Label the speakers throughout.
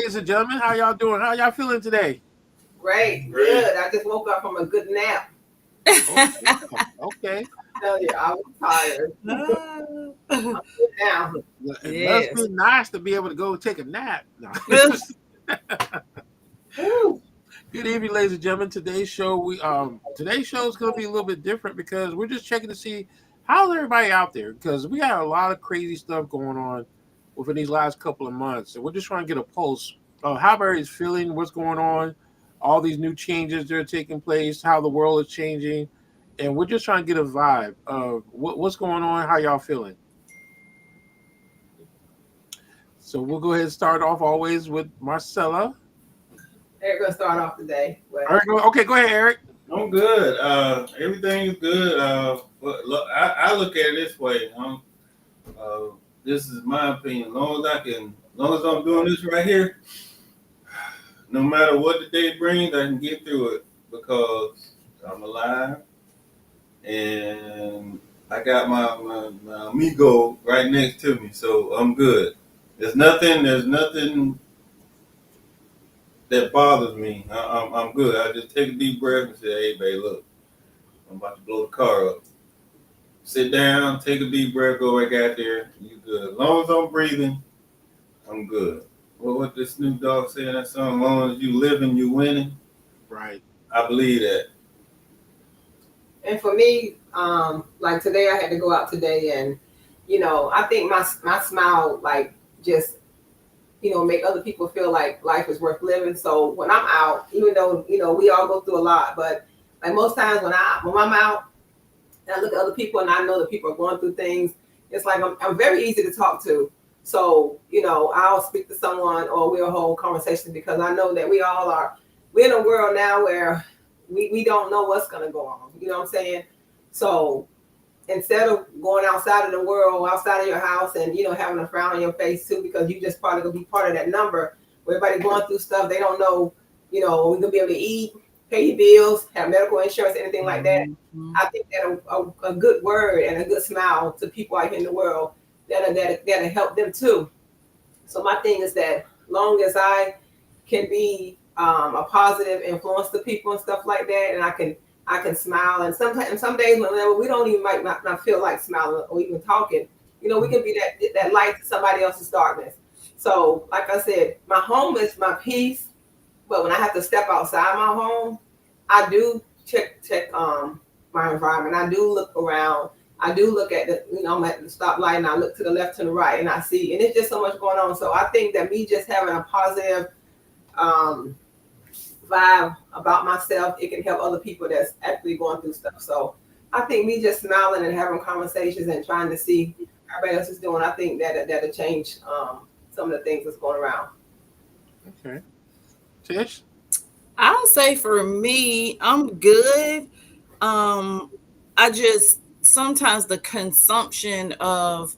Speaker 1: ladies and gentlemen. How y'all doing? How y'all feeling today?
Speaker 2: Great, good. I just woke up from a good nap.
Speaker 1: Oh, wow. Okay.
Speaker 2: Tell you, I was tired. I'm good now.
Speaker 1: Well, it must be
Speaker 3: Yes.
Speaker 1: nice to be able to go take a nap. No.
Speaker 2: Woo.
Speaker 1: Good evening, ladies and gentlemen. Today's show is going to be a little bit different because we're just checking to see how's everybody out there because we got a lot of crazy stuff going on within these last couple of months, and we're just trying to get a pulse of how everybody's feeling, what's going on, all these new changes that are taking place, how the world is changing, and we're just trying to get a vibe of what's going on, how y'all feeling. So we'll go ahead and start off always with Marcella.
Speaker 2: They're gonna start off today.
Speaker 1: All right, okay, go ahead, Eric.
Speaker 4: I'm good. Everything's good. But look, I look at it this way. This is my opinion. As long as I'm doing this right here, no matter what the day brings, I can get through it because I'm alive and I got my amigo right next to me, so I'm good. There's nothing that bothers me. I'm good. I just take a deep breath and say, "Hey, babe, look, I'm about to blow the car up. Sit down, take a deep breath, go back out there. You good. As long as I'm breathing, I'm good." Well, what this Snoop Dogg say in that song? As long as you living, you winning.
Speaker 1: Right.
Speaker 4: I believe that.
Speaker 2: And for me, like today, I had to go out today, and I think my smile, like, just make other people feel like life is worth living. So when I'm out, even though we all go through a lot, but like most times when I'm out and I look at other people and I know that people are going through things, it's like I'm very easy to talk to. So I'll speak to someone or we'll hold conversation because I know that we're in a world now where we don't know what's going to go on. You know what I'm saying? So instead of going outside of the world, outside of your house, and having a frown on your face too, because you just probably gonna be part of that number where everybody going through stuff, they don't know, are we gonna be able to eat, pay your bills, have medical insurance, anything like that.
Speaker 3: Mhm.
Speaker 2: I think that a good word and a good smile to people out here in the world that'll help them too. So my thing is that long as I can be a positive influence to people and stuff like that, and I can smile. And sometimes some days when we don't even might not feel like smiling or even talking, we can be that light to somebody else's darkness. So like I said, my home is my peace, but when I have to step outside my home, I do check my environment. I do look around. I do look at I'm at the stoplight and I look to the left, to the right, and I see, and it's just so much going on. So I think that me just having a positive um, vibe about myself, it can help other people that's actually going through stuff. So I think me just smiling and having conversations and trying to see how everybody else is doing, I think that'll change some of the things that's going around.
Speaker 1: Okay. Tish?
Speaker 3: I'll say for me, I'm good. I just sometimes the consumption of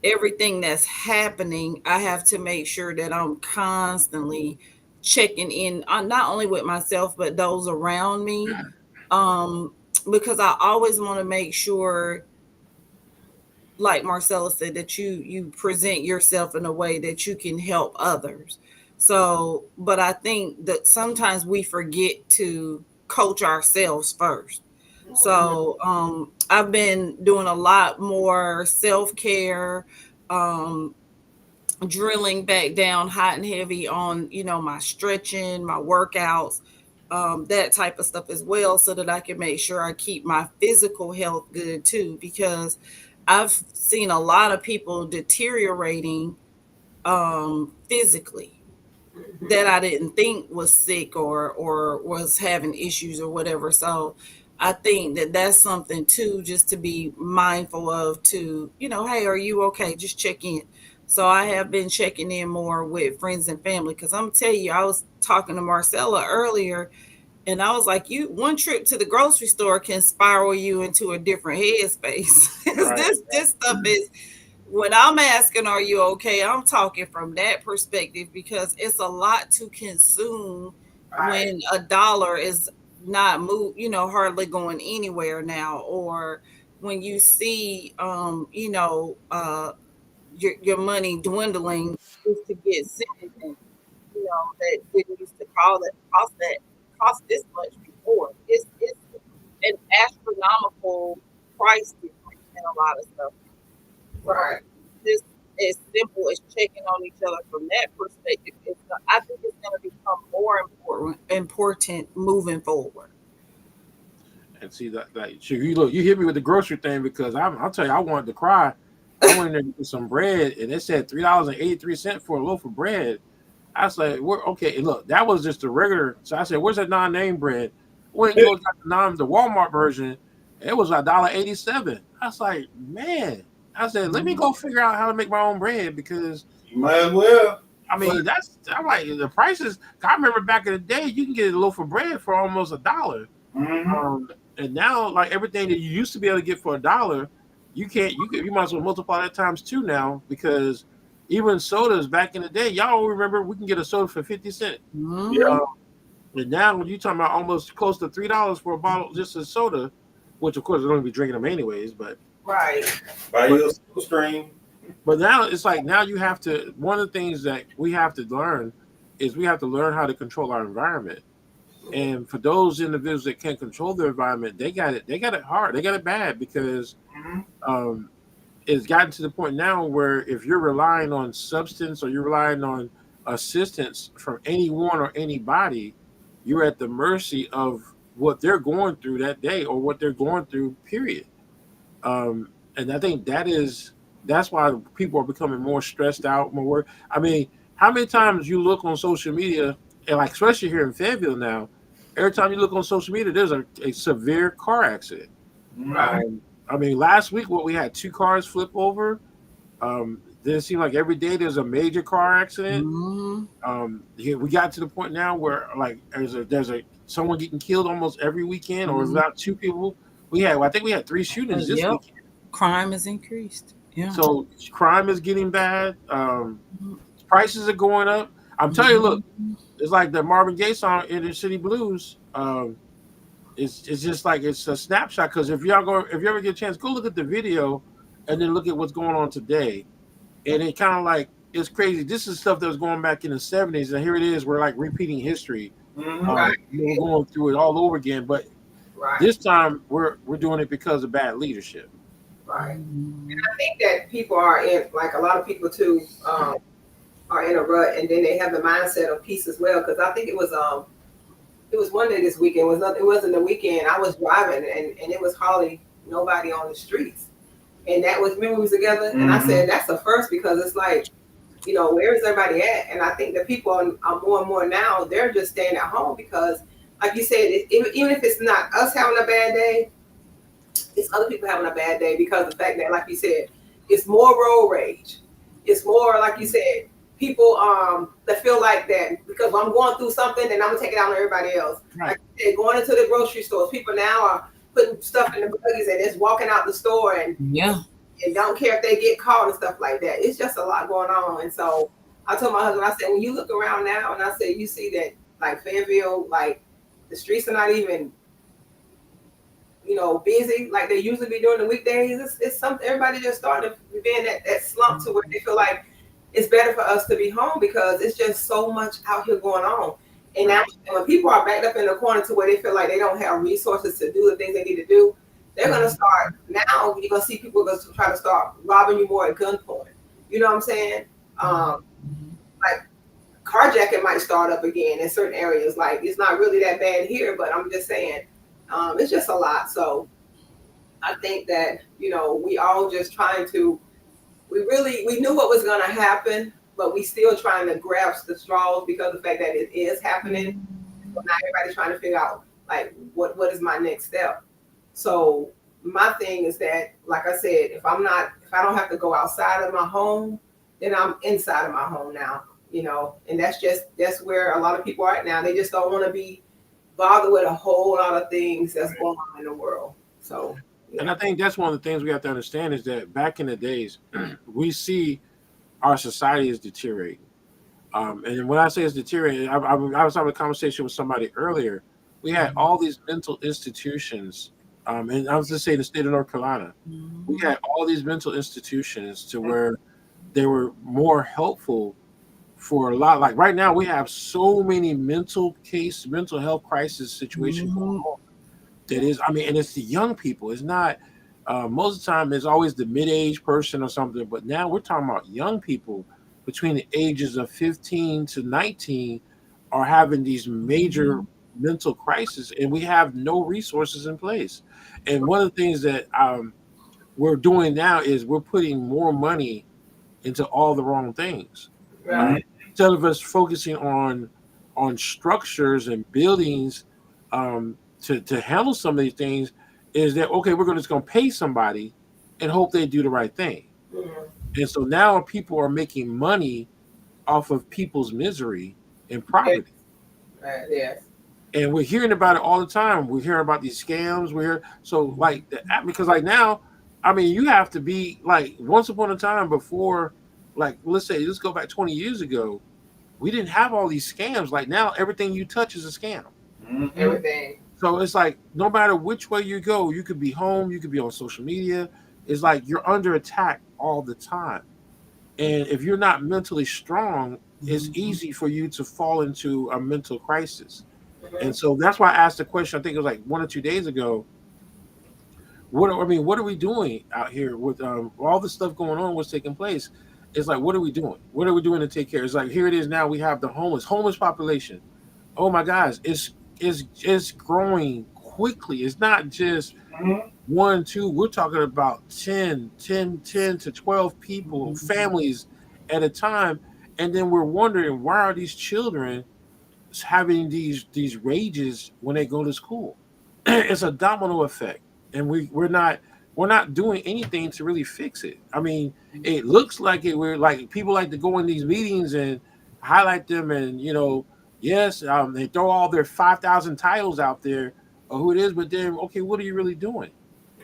Speaker 3: everything that's happening, I have to make sure that I'm constantly checking in on not only with myself but those around me. Um, because I always want to make sure, like Marcella said, that you present yourself in a way that you can help others. So, but I think that sometimes we forget to coach ourselves first. So, I've been doing a lot more self-care, um, drilling back down hot and heavy on, my stretching, my workouts, that type of stuff as well, so that I can make sure I keep my physical health good too. Because I've seen a lot of people deteriorating physically that I didn't think was sick or was having issues or whatever. So I think that that's something too, just to be mindful of. To hey, are you okay? Just check in. So I have been checking in more with friends and family because I'm tell you, I was talking to Marcella earlier, and I was like, you one trip to the grocery store can spiral you into a different headspace. 'Cause
Speaker 1: Right.
Speaker 3: this stuff is, when I'm asking, are you okay? I'm talking from that perspective because it's a lot to consume
Speaker 2: Right.
Speaker 3: when a dollar is not move, hardly going anywhere now, or when you see, your money dwindling just to get citizens. that didn't used to cost this much before. It's an astronomical price difference in a lot of stuff.
Speaker 2: Right.
Speaker 3: Just as simple as checking on each other from that perspective, I think it's going to become more important moving forward.
Speaker 1: And see that so you hit me with the grocery thing because I'll tell you I wanted to cry. I went in there to get some bread and it said $3.83 for a loaf of bread. I was like, okay, look, that was just the regular. So I said, where's that non-name bread? Went and go got the Walmart version. It was $1.87. I was like, man. I said, let me go figure out how to make my own bread because
Speaker 4: You might as well.
Speaker 1: I mean I'm like the prices. I remember back in the day you can get a loaf of bread for almost $1.
Speaker 4: Mm-hmm.
Speaker 1: And now like everything that you used to be able to get for $1, you might as well multiply that times 2 now because even sodas back in the day, y'all remember we can get a soda for 50 cents.
Speaker 3: Mm-hmm.
Speaker 4: Yeah.
Speaker 1: And now when you talking about almost close to $3 for a bottle just of soda, which of course we're going to be drinking them anyways, but
Speaker 2: Right.
Speaker 4: Buy you a Soda Stream.
Speaker 1: but now it's like now you have to. One of the things that we have to learn is we have to learn how to control our environment. And for those individuals that can't control their environment, they got it hard. They got it bad because it's gotten to the point now where if you're relying on substance or you're relying on assistance from anyone or anybody, you're at the mercy of what they're going through that day or what they're going through, period. And I think that's why people are becoming more stressed out, more work. I mean, how many times you look on social media, and like especially here in Fayetteville now, every time you look on social media, there's a severe car accident.
Speaker 2: Right.
Speaker 1: I mean, last week we had 2 cars flip over. Then it seems like every day there's a major car accident. We got to the point now where like there's someone getting killed almost every weekend, or about 2 people. I think we had 3 shootings this weekend.
Speaker 3: Crime has increased. Yeah.
Speaker 1: So crime is getting bad. Prices are going up. I'm telling you, look, it's like the Marvin Gaye song "Inner City Blues." It's just like it's a snapshot because if you ever get a chance, go look at the video and then look at what's going on today. And it kind of like it's crazy. This is stuff that was going back in the 70s, and here it is. We're like repeating history.
Speaker 2: Right.
Speaker 1: We're going through it all over again, but this time we're doing it because of bad leadership.
Speaker 2: Right. And I think that people are in, like a lot of people too, are in a rut, and then they have the mindset of peace as well. Because I think it was one day this weekend. It wasn't the weekend. I was driving, and it was hardly nobody on the streets. And that was when we was together. And I said that's the first because it's like, where is everybody at? And I think that people are more and more now. They're just staying at home because, like you said, even if it's not us having a bad day, it's other people having a bad day because of the fact that, like you said, it's more road rage. It's more, like you said, people that feel like that because I'm going through something and I'm gonna take it out on everybody else.
Speaker 1: Right.
Speaker 2: Like you said, going into the grocery stores, people now are putting stuff in the buggies and just walking out the store and don't care if they get caught and stuff like that. It's just a lot going on. And so I told my husband, I said, when you look around now and I said, you see that like Fayetteville, like the streets are not even busy like they usually be during the weekdays. It's something everybody just started to be in that slump to where they feel like it's better for us to be home because it's just so much out here going on. And now when people are backed up in the corner to where they feel like they don't have resources to do the things they need to do, they're gonna start now. You're gonna see people going to try to start robbing you more at gunpoint. You know what I'm saying? Like carjacking might start up again in certain areas. Like it's not really that bad here, but I'm just saying. It's just a lot. So I think that, we all just trying to, we knew what was going to happen, but we still trying to grasp the straws because of the fact that it is happening. So now everybody's trying to figure out like, what is my next step? So my thing is that, like I said, if I don't have to go outside of my home, then I'm inside of my home now, and that's where a lot of people are at now. They just don't want to be bothered with a whole lot of things that's going on in the world. So,
Speaker 1: And I think that's one of the things we have to understand is that back in the days, we see our society is deteriorating. And when I say it's deteriorating, I was having a conversation with somebody earlier. We had all these mental institutions, and I was just saying the state of North Carolina. We had all these mental institutions to where they were more helpful for a lot. Like right now, we have so many mental health crisis situations going on. That is, I mean, and it's the young people. It's not most of the time. It's always the mid-age person or something. But now we're talking about young people between the ages of 15 to 19 are having these major mental crises, and we have no resources in place. And one of the things that we're doing now is we're putting more money into all the wrong things.
Speaker 2: Right.
Speaker 1: Instead of us focusing on structures and buildings to handle some of these things, is that okay? We're just going to pay somebody and hope they do the right thing. And so now people are making money off of people's misery and poverty.
Speaker 2: Right. Yes.
Speaker 1: And we're hearing about it all the time. We're hearing about these scams. Because like now, I mean, you have to be like once upon a time before, like let's go back 20 years ago, we didn't have all these scams. Like now, everything you touch is a scam.
Speaker 2: Everything.
Speaker 1: So it's like no matter which way you go, you could be home, you could be on social media. It's like you're under attack all the time. And if you're not mentally strong, it's easy for you to fall into a mental crisis. And so that's why I asked the question, I think it was like 1 or 2 days ago. What are we doing out here with all the stuff going on, what's taking place? It's like, what are we doing? What are we doing to take care? It's like, here it is now, we have the homeless population. Oh my gosh, it's growing quickly. It's not just 1, 2, we're talking about 10 to 12 people, families at a time. And then we're wondering, why are these children having these rages when they go to school? It's a domino effect, and we're not doing anything to really fix it. I mean, it looks like it. We're like people like to go in these meetings and highlight them, and yes, they throw all their 5,000 titles out there of who it is, but then okay, what are you really doing?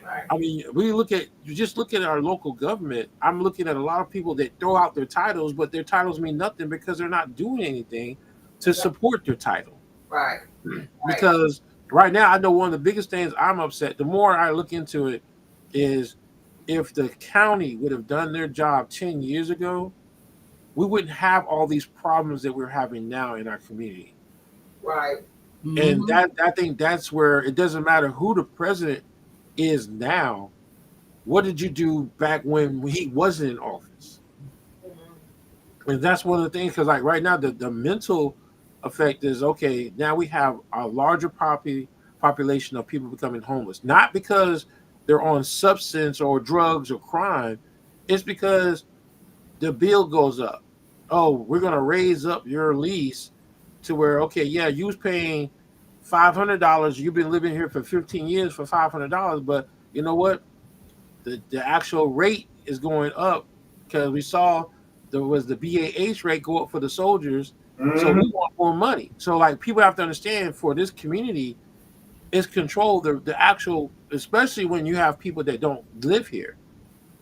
Speaker 2: Right.
Speaker 1: I mean, you just look at our local government. I'm looking at a lot of people that throw out their titles, but their titles mean nothing because they're not doing anything to support their title.
Speaker 2: Right.
Speaker 1: Because right now, I know one of the biggest things I'm upset, the more I look into it, is if the county would have done their job 10 years ago, we wouldn't have all these problems that we're having now in our community.
Speaker 2: Right.
Speaker 1: And I think that's where it doesn't matter who the president is now. What did you do back when he wasn't in office? And that's one of the things, because like right now, the mental effect is okay. Now we have a larger population of people becoming homeless, not because they're on substance or drugs or crime. It's because the bill goes up. Oh, we're going to raise up your lease to where, okay, yeah, you was paying $500. You've been living here for 15 years for $500. But you know what? The actual rate is going up because we saw there was the BAH rate go up for the soldiers. So we want more money. So like people have to understand, for this community, it's controlled the actual, especially when you have people that don't live here.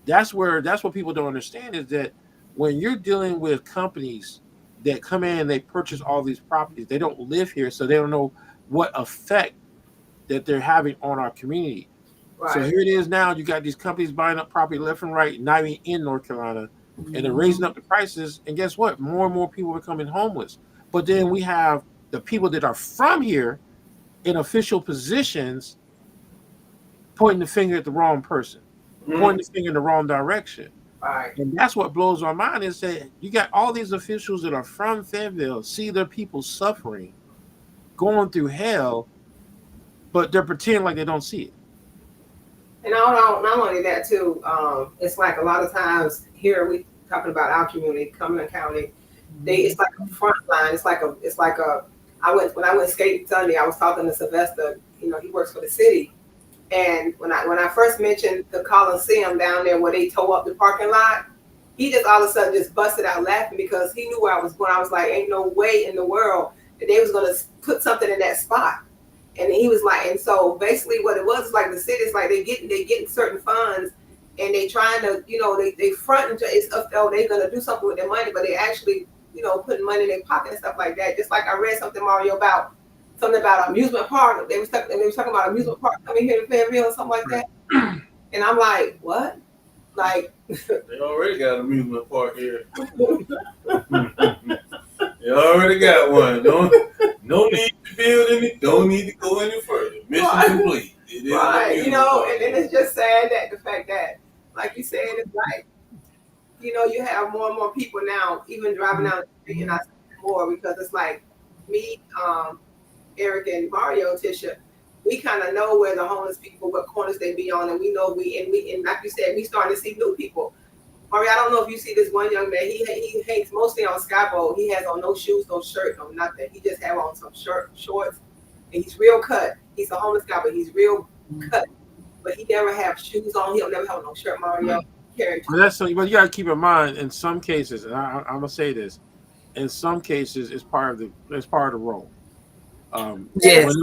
Speaker 1: That's what people don't understand, is that when you're dealing with companies that come in and they purchase all these properties, they don't live here, so they don't know what effect that they're having on our community. Right. So here it is now, you got these companies buying up property left and right, not even in North Carolina, and they're raising up the prices. And guess what? More and more people are becoming homeless. But then we have the people that are from here in official positions pointing the finger at the wrong person, pointing the finger in the wrong direction.
Speaker 2: Right.
Speaker 1: And that's what blows my mind, is that you got all these officials that are from Fayetteville, see their people suffering, going through hell, but they're pretending like they don't see it.
Speaker 2: And not only that too, it's like a lot of times here we talking about our community, Cumberland County. It's like a front line. It's like a. When I went skating Sunday, I was talking to Sylvester. He works for the city, and when I first mentioned the Coliseum down there where they tore up the parking lot, he just all of a sudden just busted out laughing because he knew where I was going. I was like, ain't no way in the world that they was gonna put something in that spot. And he was like, and so basically what it was is like the city's like they getting certain funds and they trying to, they front and it's they're gonna do something with their money, but they actually, putting money in their pocket and stuff like that. Just like I read something, Mario, about something about amusement park. They was talking about amusement park coming here to Fayetteville or something like that. And I'm like, what? Like
Speaker 4: they already got an amusement park here. You already got one. No need to build any. Don't need to go any further. Mission
Speaker 2: Right.
Speaker 4: complete. It is
Speaker 2: Right,
Speaker 4: an
Speaker 2: you know,
Speaker 4: amusement
Speaker 2: and
Speaker 4: park.
Speaker 2: it's just sad that the fact that, like you said, it's like, you know, you have more and more people now, even driving down the street, and I see more because it's like me, Eric, and Mario, Tisha. We kind of know where the homeless people, what corners they be on, and we know and like you said, we starting to see new people. Mario, I don't know if you see this one young man. He hangs mostly on Skyboat. He has on no shoes, no shirt, no nothing. He just have on some shorts, and he's real cut. He's a homeless guy, but he's real cut. But he never have shoes on. He'll never have no shirt. Mario carry.
Speaker 1: But that's but you got to keep in mind in some cases, and I'm gonna say this, in some cases it's part of the role.
Speaker 3: Yes.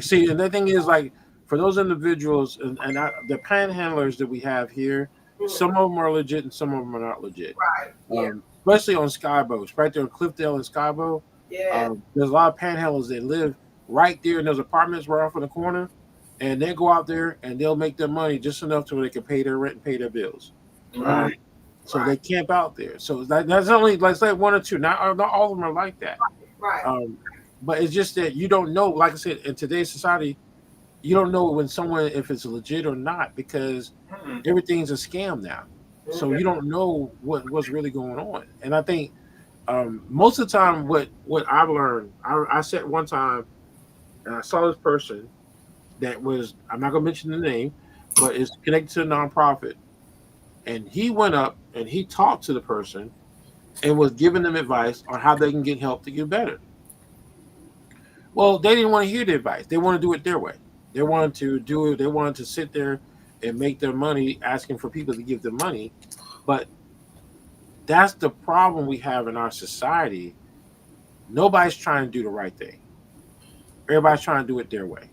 Speaker 1: See, and the thing is, like, for those individuals the panhandlers that we have here, some of them are legit and some of them are not legit.
Speaker 2: Right. Yeah.
Speaker 1: Especially on Skyboats, right there on Cliffdale and Skyboat.
Speaker 2: Yeah.
Speaker 1: There's a lot of panhandlers that live right there, and there's apartments right off in the corner, and they go out there and they'll make their money just enough to where they can pay their rent and pay their bills.
Speaker 4: Right.
Speaker 1: So they camp out there. So that's only like one or two. Not all of them are like that.
Speaker 2: Right.
Speaker 1: But it's just that you don't know. Like I said, in today's society, you don't know when someone if it's legit or not because everything's a scam now. So you don't know what's really going on. And I think most of the time, what I've learned, I sat one time and I saw this person that was, I'm not gonna mention the name, but it's connected to a nonprofit. And he went up and he talked to the person and was giving them advice on how they can get help to get better. Well, they didn't want to hear the advice. They want to do it their way. They wanted to do it. They wanted to sit there and make their money asking for people to give them money. But that's the problem we have in our society. Nobody's trying to do the right thing. Everybody's trying to do it their way.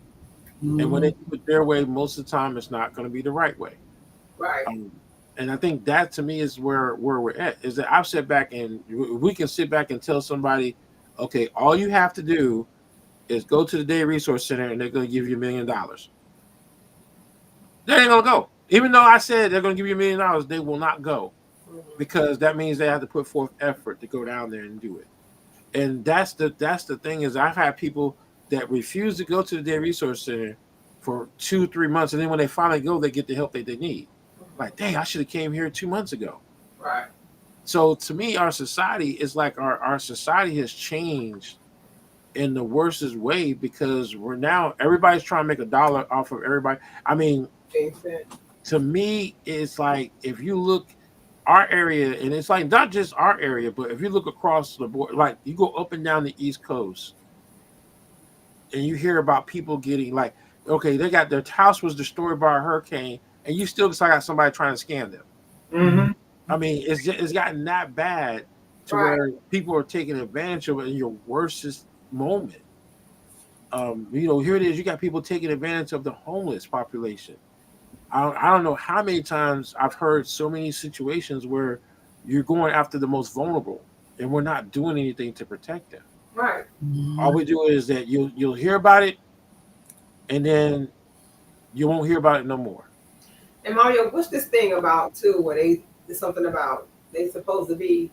Speaker 1: And when they do it their way, most of the time it's not going to be the right way.
Speaker 2: Right.
Speaker 1: And I think that to me is where we're at. Is that I've sat back and we can sit back and tell somebody, okay, all you have to do is go to the Day Resource Center and they're going to give you $1 million. They ain't going to go. Even though I said they're going to give you $1 million, they will not go because that means they have to put forth effort to go down there and do it. And that's the thing is I've had people that refuse to go to the Day Resource Center for 2-3 months. And then when they finally go, they get the help that they need. Like, dang, I should have came here 2 months ago.
Speaker 2: Right.
Speaker 1: So to me, our society is like our society has changed in the worstest way because we're now everybody's trying to make $1 off of everybody. I mean, to me, it's like if you look our area, and it's like not just our area, but if you look across the board, like you go up and down the East Coast, and you hear about people getting like, okay, they got their house was destroyed by a hurricane, and you still got somebody trying to scam them.
Speaker 4: Mm-hmm.
Speaker 1: I mean, it's gotten that bad to where people are taking advantage of it in your worstest moment. Here it is. You got people taking advantage of the homeless population. I don't know how many times I've heard so many situations where you're going after the most vulnerable, and we're not doing anything to protect them.
Speaker 2: Right.
Speaker 1: All we do is that you'll hear about it, and then you won't hear about it no more.
Speaker 2: And Mario, what's this thing about too? Where there's something about they supposed to be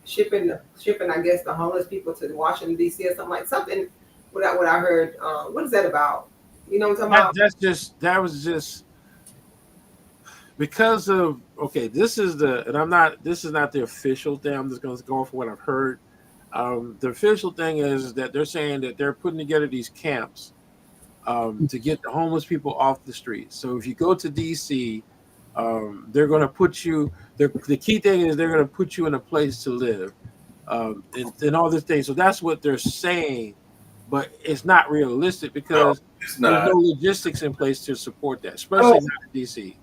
Speaker 2: shipping, I guess, the homeless people to Washington D.C. or something. What I heard. What is that about? You know what I'm talking about?
Speaker 1: That was just because of this is not the official thing. I'm just going to go off what I've heard. The official thing is that they're saying that they're putting together these camps to get the homeless people off the streets. So if you go to DC, they're going to put you. The key thing is they're going to put you in a place to live, and all this thing. So that's what they're saying, but it's not realistic because there's no logistics in place to support that, especially not in DC.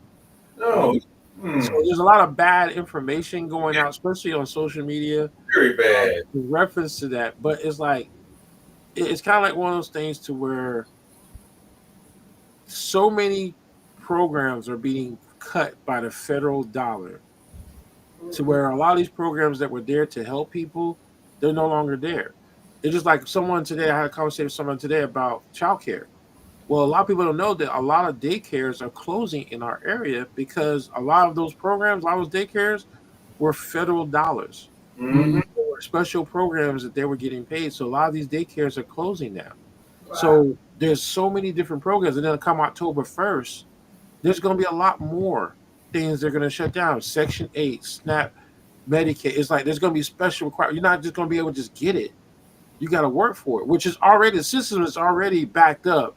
Speaker 4: No.
Speaker 1: So there's a lot of bad information going out, especially on social media.
Speaker 4: Very bad.
Speaker 1: In reference to that, but it's like it's kind of like one of those things to where so many programs are being cut by the federal dollar to where a lot of these programs that were there to help people, they're no longer there. It's just like someone today, I had a conversation with someone today about childcare. Well, a lot of people don't know that a lot of daycares are closing in our area because a lot of those programs, a lot of those daycares were federal dollars.
Speaker 4: Mm-hmm.
Speaker 1: were special programs that they were getting paid. So a lot of these daycares are closing now.
Speaker 2: Wow.
Speaker 1: So there's so many different programs, and then come October 1st, there's going to be a lot more things they're going to shut down. Section 8, SNAP, Medicaid. It's like there's going to be special requirements. You're not just going to be able to just get it. You got to work for it, which is already, the system is already backed up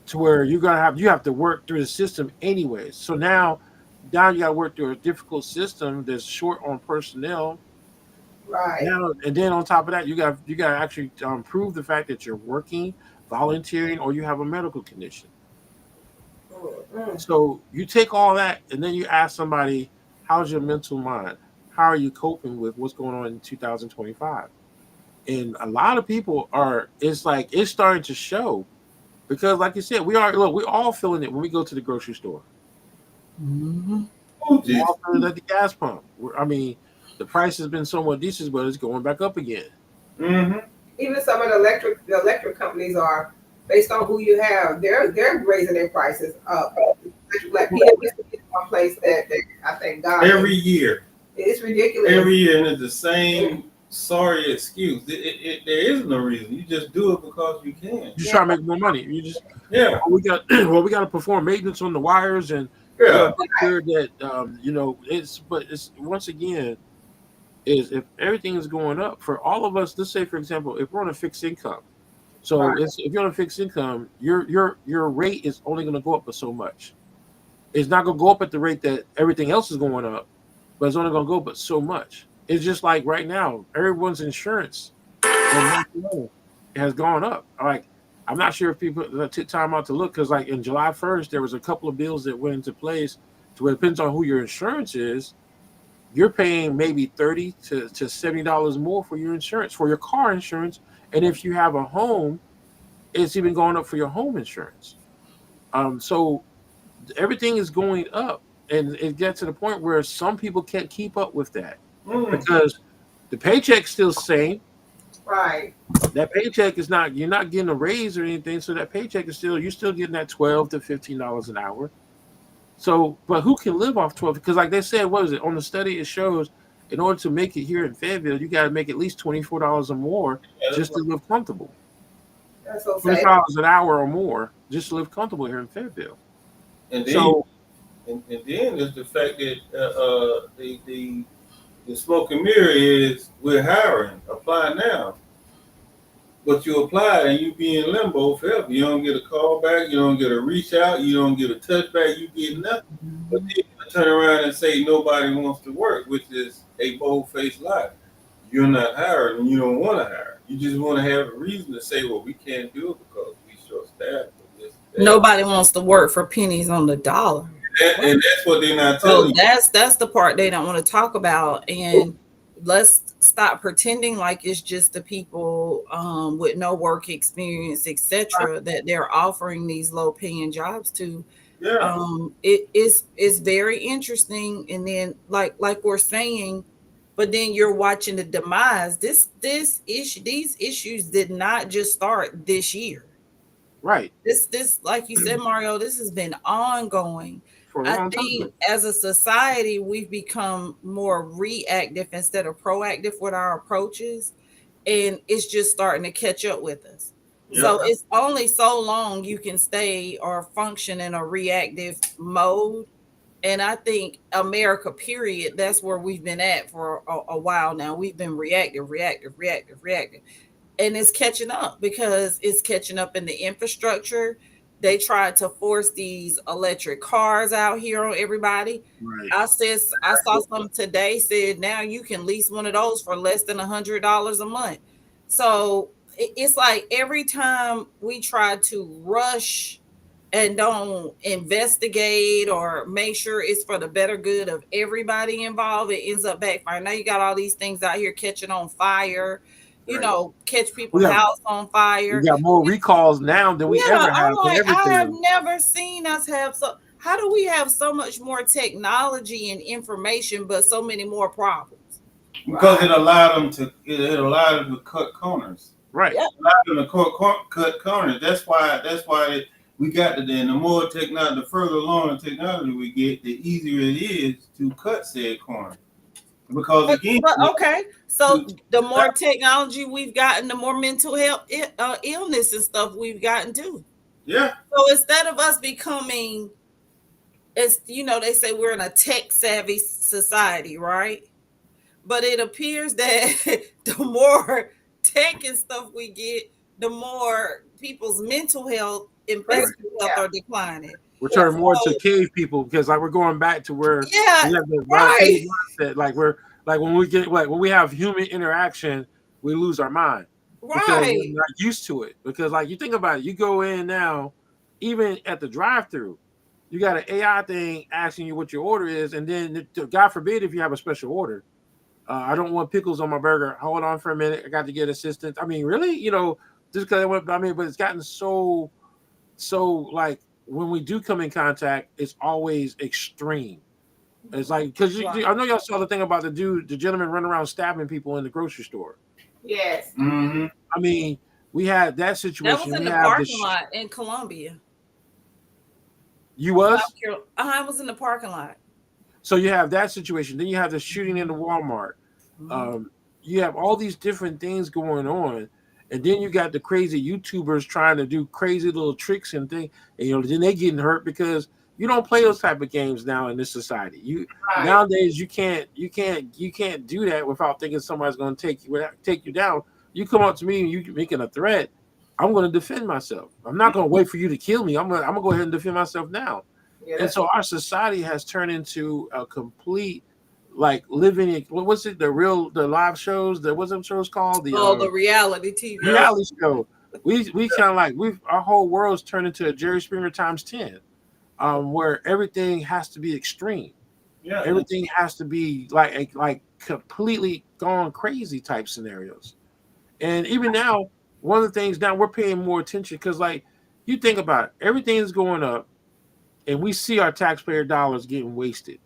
Speaker 1: to where you have to work through the system anyways. So now you got to work through a difficult system that's short on personnel.
Speaker 2: Right.
Speaker 1: Now, and then on top of that, you got to actually prove the fact that you're working, volunteering, or you have a medical condition.
Speaker 2: Mm-hmm.
Speaker 1: So you take all that, and then you ask somebody, how's your mental mind? How are you coping with what's going on in 2025? And a lot of people it's starting to show, because like you said, we're all feeling it when we go to the grocery store.
Speaker 3: Mm-hmm.
Speaker 1: We're all feeling it at the gas pump. The price has been somewhat decent, but it's going back up again.
Speaker 4: Mm-hmm.
Speaker 2: Even some of the electric companies are based on who you have. They're raising their prices up. Like PwC is one place that I think God
Speaker 4: Every year.
Speaker 2: It's ridiculous.
Speaker 4: Every year, and it's the same sorry excuse. There is no reason. You just do it because you can.
Speaker 1: You try to make more money. You just we got to perform maintenance on the wires and make sure that it's once again is if everything is going up for all of us. Let's say, for example, if we're on a fixed income, so
Speaker 2: Right.
Speaker 1: if you're on a fixed income, your rate is only going to go up by so much. It's not going to go up at the rate that everything else is going up, but it's only going to go but so much. It's just like right now, everyone's insurance has gone up. Like, I'm not sure if people took time out to look, because like in July 1st, there was a couple of bills that went into place to where it depends on who your insurance is. You're paying maybe $30 to $70 more for your insurance, for your car insurance. And if you have a home, it's even going up for your home insurance. So everything is going up, and it gets to the point where some people can't keep up with that because the paycheck's still the same.
Speaker 2: Right.
Speaker 1: That paycheck is not, you're not getting a raise or anything. So that paycheck is you're still getting that $12 to $15 an hour. So, but who can live off 12? Because like they said, what is it? On the study, it shows in order to make it here in Fayetteville, you got to make at least $24 or more just to live comfortable.
Speaker 2: That's so sad.
Speaker 1: $20 an hour or more just to live comfortable here in Fayetteville.
Speaker 4: And then,
Speaker 1: So,
Speaker 4: and then there's the fact that the smoke and mirror is we're hiring, apply now. But you apply and you be in limbo forever. You don't get a call back, you don't get a reach out, you don't get a touch back, you get nothing. But then you turn around and say nobody wants to work, which is a bold-faced lie. You're not hired and you don't want to hire. You just want to have a reason to say, well, we can't do it because we short-staffed.
Speaker 3: Nobody wants to work for pennies on the dollar.
Speaker 4: And that's what they're not
Speaker 3: So
Speaker 4: telling you.
Speaker 3: that's the part they don't want to talk about. And let's stop pretending like it's just the people with no work experience, etc., that they're offering these low-paying jobs to.
Speaker 4: Yeah.
Speaker 3: It is very interesting. And then like we're saying, but then you're watching the demise. These issues did not just start this year.
Speaker 1: right.
Speaker 3: This like you said, Mario, this has been ongoing.
Speaker 1: For a
Speaker 3: I
Speaker 1: long
Speaker 3: think
Speaker 1: time.
Speaker 3: as a society, we've become more reactive instead of proactive with our approaches, and it's just starting to catch up with us.
Speaker 4: Yeah.
Speaker 3: So it's only so long you can stay or function in a reactive mode. And I think America, period, that's where we've been at for a while now. We've been reactive. And it's catching up because it's catching up in the infrastructure. They tried to force these electric cars out here on everybody.
Speaker 1: Right.
Speaker 3: I saw something today said now you can lease one of those for less than $100 a month. So it's like every time we try to rush and don't investigate or make sure it's for the better good of everybody involved, it ends up backfiring. Now you got all these things out here catching on fire. Catch people's house on fire.
Speaker 1: We got more recalls now than we ever have.
Speaker 3: I have never seen us have how do we have so much more technology and information, but so many more problems?
Speaker 4: Because it allowed them to cut corners.
Speaker 1: Right.
Speaker 3: Yeah.
Speaker 4: Allowed them to cut corners. That's why we got to then. The more technology, the further along the technology we get, the easier it is to cut said corner. Because again,
Speaker 3: But okay, so the more technology we've gotten, the more mental health illness and stuff we've gotten too.
Speaker 4: yeah,
Speaker 3: So instead of us becoming, as you know, they say we're in a tech savvy society, right? But it appears that the more tech and stuff we get, the more people's mental health and physical health are declining.
Speaker 1: We're turning more
Speaker 3: So-
Speaker 1: to cave people because like we're going back to where
Speaker 3: Yeah,
Speaker 1: we have the
Speaker 3: right.
Speaker 1: cave mindset. Like we're like when we have human interaction, we lose our mind because
Speaker 3: Right.
Speaker 1: we're not used to it. Because like you think about it, you go in now, even at the drive-through, you got an AI thing asking you what your order is, and then God forbid if you have a special order. I don't want pickles on my burger. Hold on for a minute. I got to get assistance. I mean, really? You know, just because I went, I mean, but it's gotten so like when we do come in contact, it's always extreme. It's like, because I know y'all saw the thing about the gentleman running around stabbing people in the grocery store.
Speaker 2: Yes.
Speaker 4: mm-hmm.
Speaker 1: I mean, we had that
Speaker 3: That
Speaker 1: situation.
Speaker 3: was in
Speaker 1: We
Speaker 3: the
Speaker 1: have
Speaker 3: parking lot in Columbia.
Speaker 1: You was?
Speaker 3: I was in the parking lot.
Speaker 1: So you have that situation. Then you have the shooting in the Walmart. You have all these different things going on. And then you got the crazy YouTubers trying to do crazy little tricks and things. And, you know, then they getting hurt because you don't play those type of games now in this society. Nowadays you can't do that without thinking somebody's going to take you down. You come up to me and you making a threat, I'm going to defend myself. I'm not going to wait for you to kill me. I'm gonna go ahead and defend myself now. Yeah, and so our society has turned into a complete, like living in, what was it? The live shows, what's them shows called?
Speaker 3: The reality TV.
Speaker 1: Reality show. We kind of like, our whole world's turned into a Jerry Springer times 10, where everything has to be extreme.
Speaker 4: Yeah.
Speaker 1: Everything has to be like completely gone crazy type scenarios. And even now, one of the things now we're paying more attention because, like, you think about it, everything is going up, and we see our taxpayer dollars getting wasted.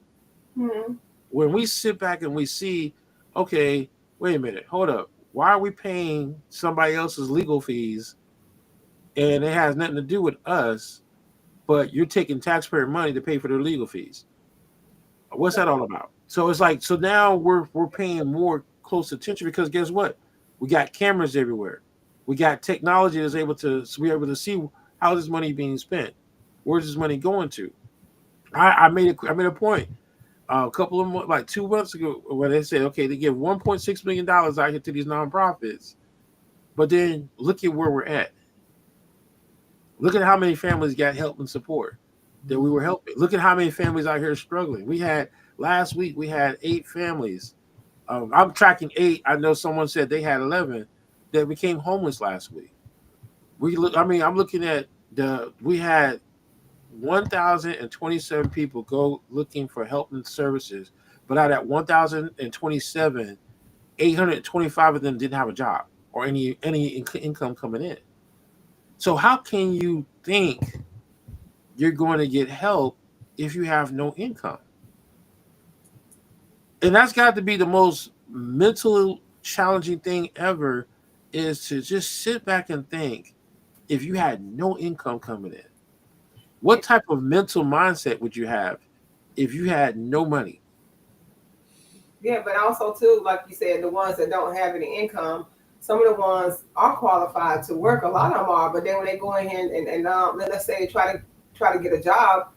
Speaker 2: Mm-hmm.
Speaker 1: When we sit back and we see, okay, wait a minute, hold up, why are we paying somebody else's legal fees, and it has nothing to do with us, but you're taking taxpayer money to pay for their legal fees? What's that all about? So it's like, so now we're paying more close attention because guess what? We got cameras everywhere. We got technology that's able to be see how this money being spent. Where's this money going to? I made a point a couple of months, like 2 months ago, where they said, okay, they give $1.6 million out here to these nonprofits, but then look at where we're at. Look at how many families got help and support that we were helping. Look at how many families out here struggling. Last week we had 8 families. I'm tracking 8. I know someone said they had 11 that became homeless last week. I'm looking at we had 1,027 people go looking for help and services, but out of that 1,027, 825 of them didn't have a job or any income coming in. So how can you think you're going to get help if you have no income? And that's got to be the most mentally challenging thing ever, is to just sit back and think, if you had no income coming in, what type of mental mindset would you have if you had no money?
Speaker 2: Yeah, but also too, like you said, the ones that don't have any income, some of the ones are qualified to work. A lot of them are, but then when they go in and let's say try to get a job,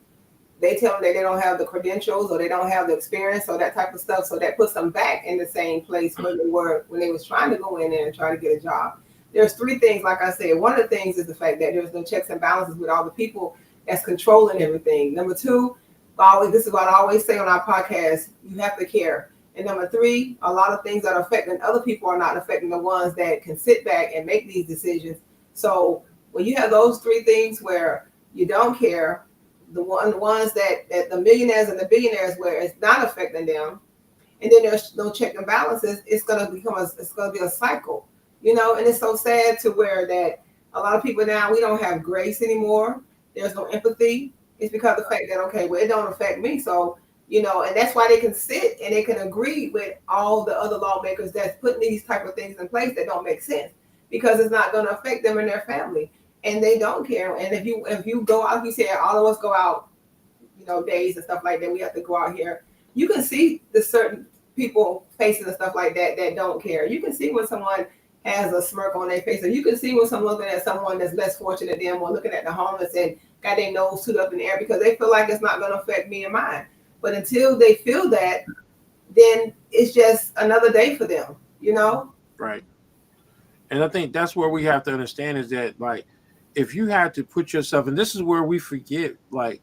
Speaker 2: they tell them that they don't have the credentials or they don't have the experience or that type of stuff. So that puts them back in the same place where they were when they was trying to go in there and try to get a job. There's 3 things, like I said. One of the things is the fact that there's no checks and balances with all the people that's controlling everything. Number 2, this is what I always say on our podcast, you have to care. And number 3, a lot of things that are affecting other people are not affecting the ones that can sit back and make these decisions. So when you have those 3 things where you don't care, the ones that the millionaires and the billionaires where it's not affecting them, and then there's no check and balances, it's gonna be a cycle, and it's so sad to where that a lot of people now, we don't have grace anymore. There's no empathy. It's because of the fact that, okay, well, it don't affect me. So, and that's why they can sit and they can agree with all the other lawmakers that's putting these type of things in place that don't make sense, because it's not going to affect them and their family. And they don't care. And if you go out, you said all of us go out, days and stuff like that, we have to go out here. You can see the certain people faces and stuff like that that don't care. You can see when someone has a smirk on their face, or you can see when someone looking at someone that's less fortunate than them, or looking at the homeless and got their nose stood up in the air because they feel like it's not going to affect me and mine. But until they feel that, then it's just another day for them, you know?
Speaker 1: Right. And I think that's where we have to understand is that, like, if you had to put yourself, and this is where we forget, like,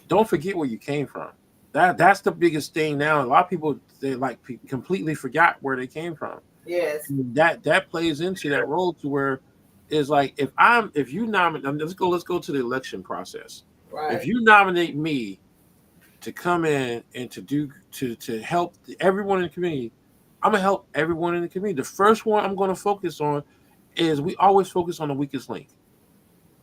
Speaker 1: don't forget where you came from. That's the biggest thing now. A lot of people, they like completely forgot where they came from.
Speaker 2: Yes.
Speaker 1: That plays into that role to where is like, if you nominate, let's go to the election process.
Speaker 2: Right.
Speaker 1: If you nominate me to come in and to help everyone in the community, I'm gonna help everyone in the community. The first one I'm gonna focus on is we always focus on the weakest link.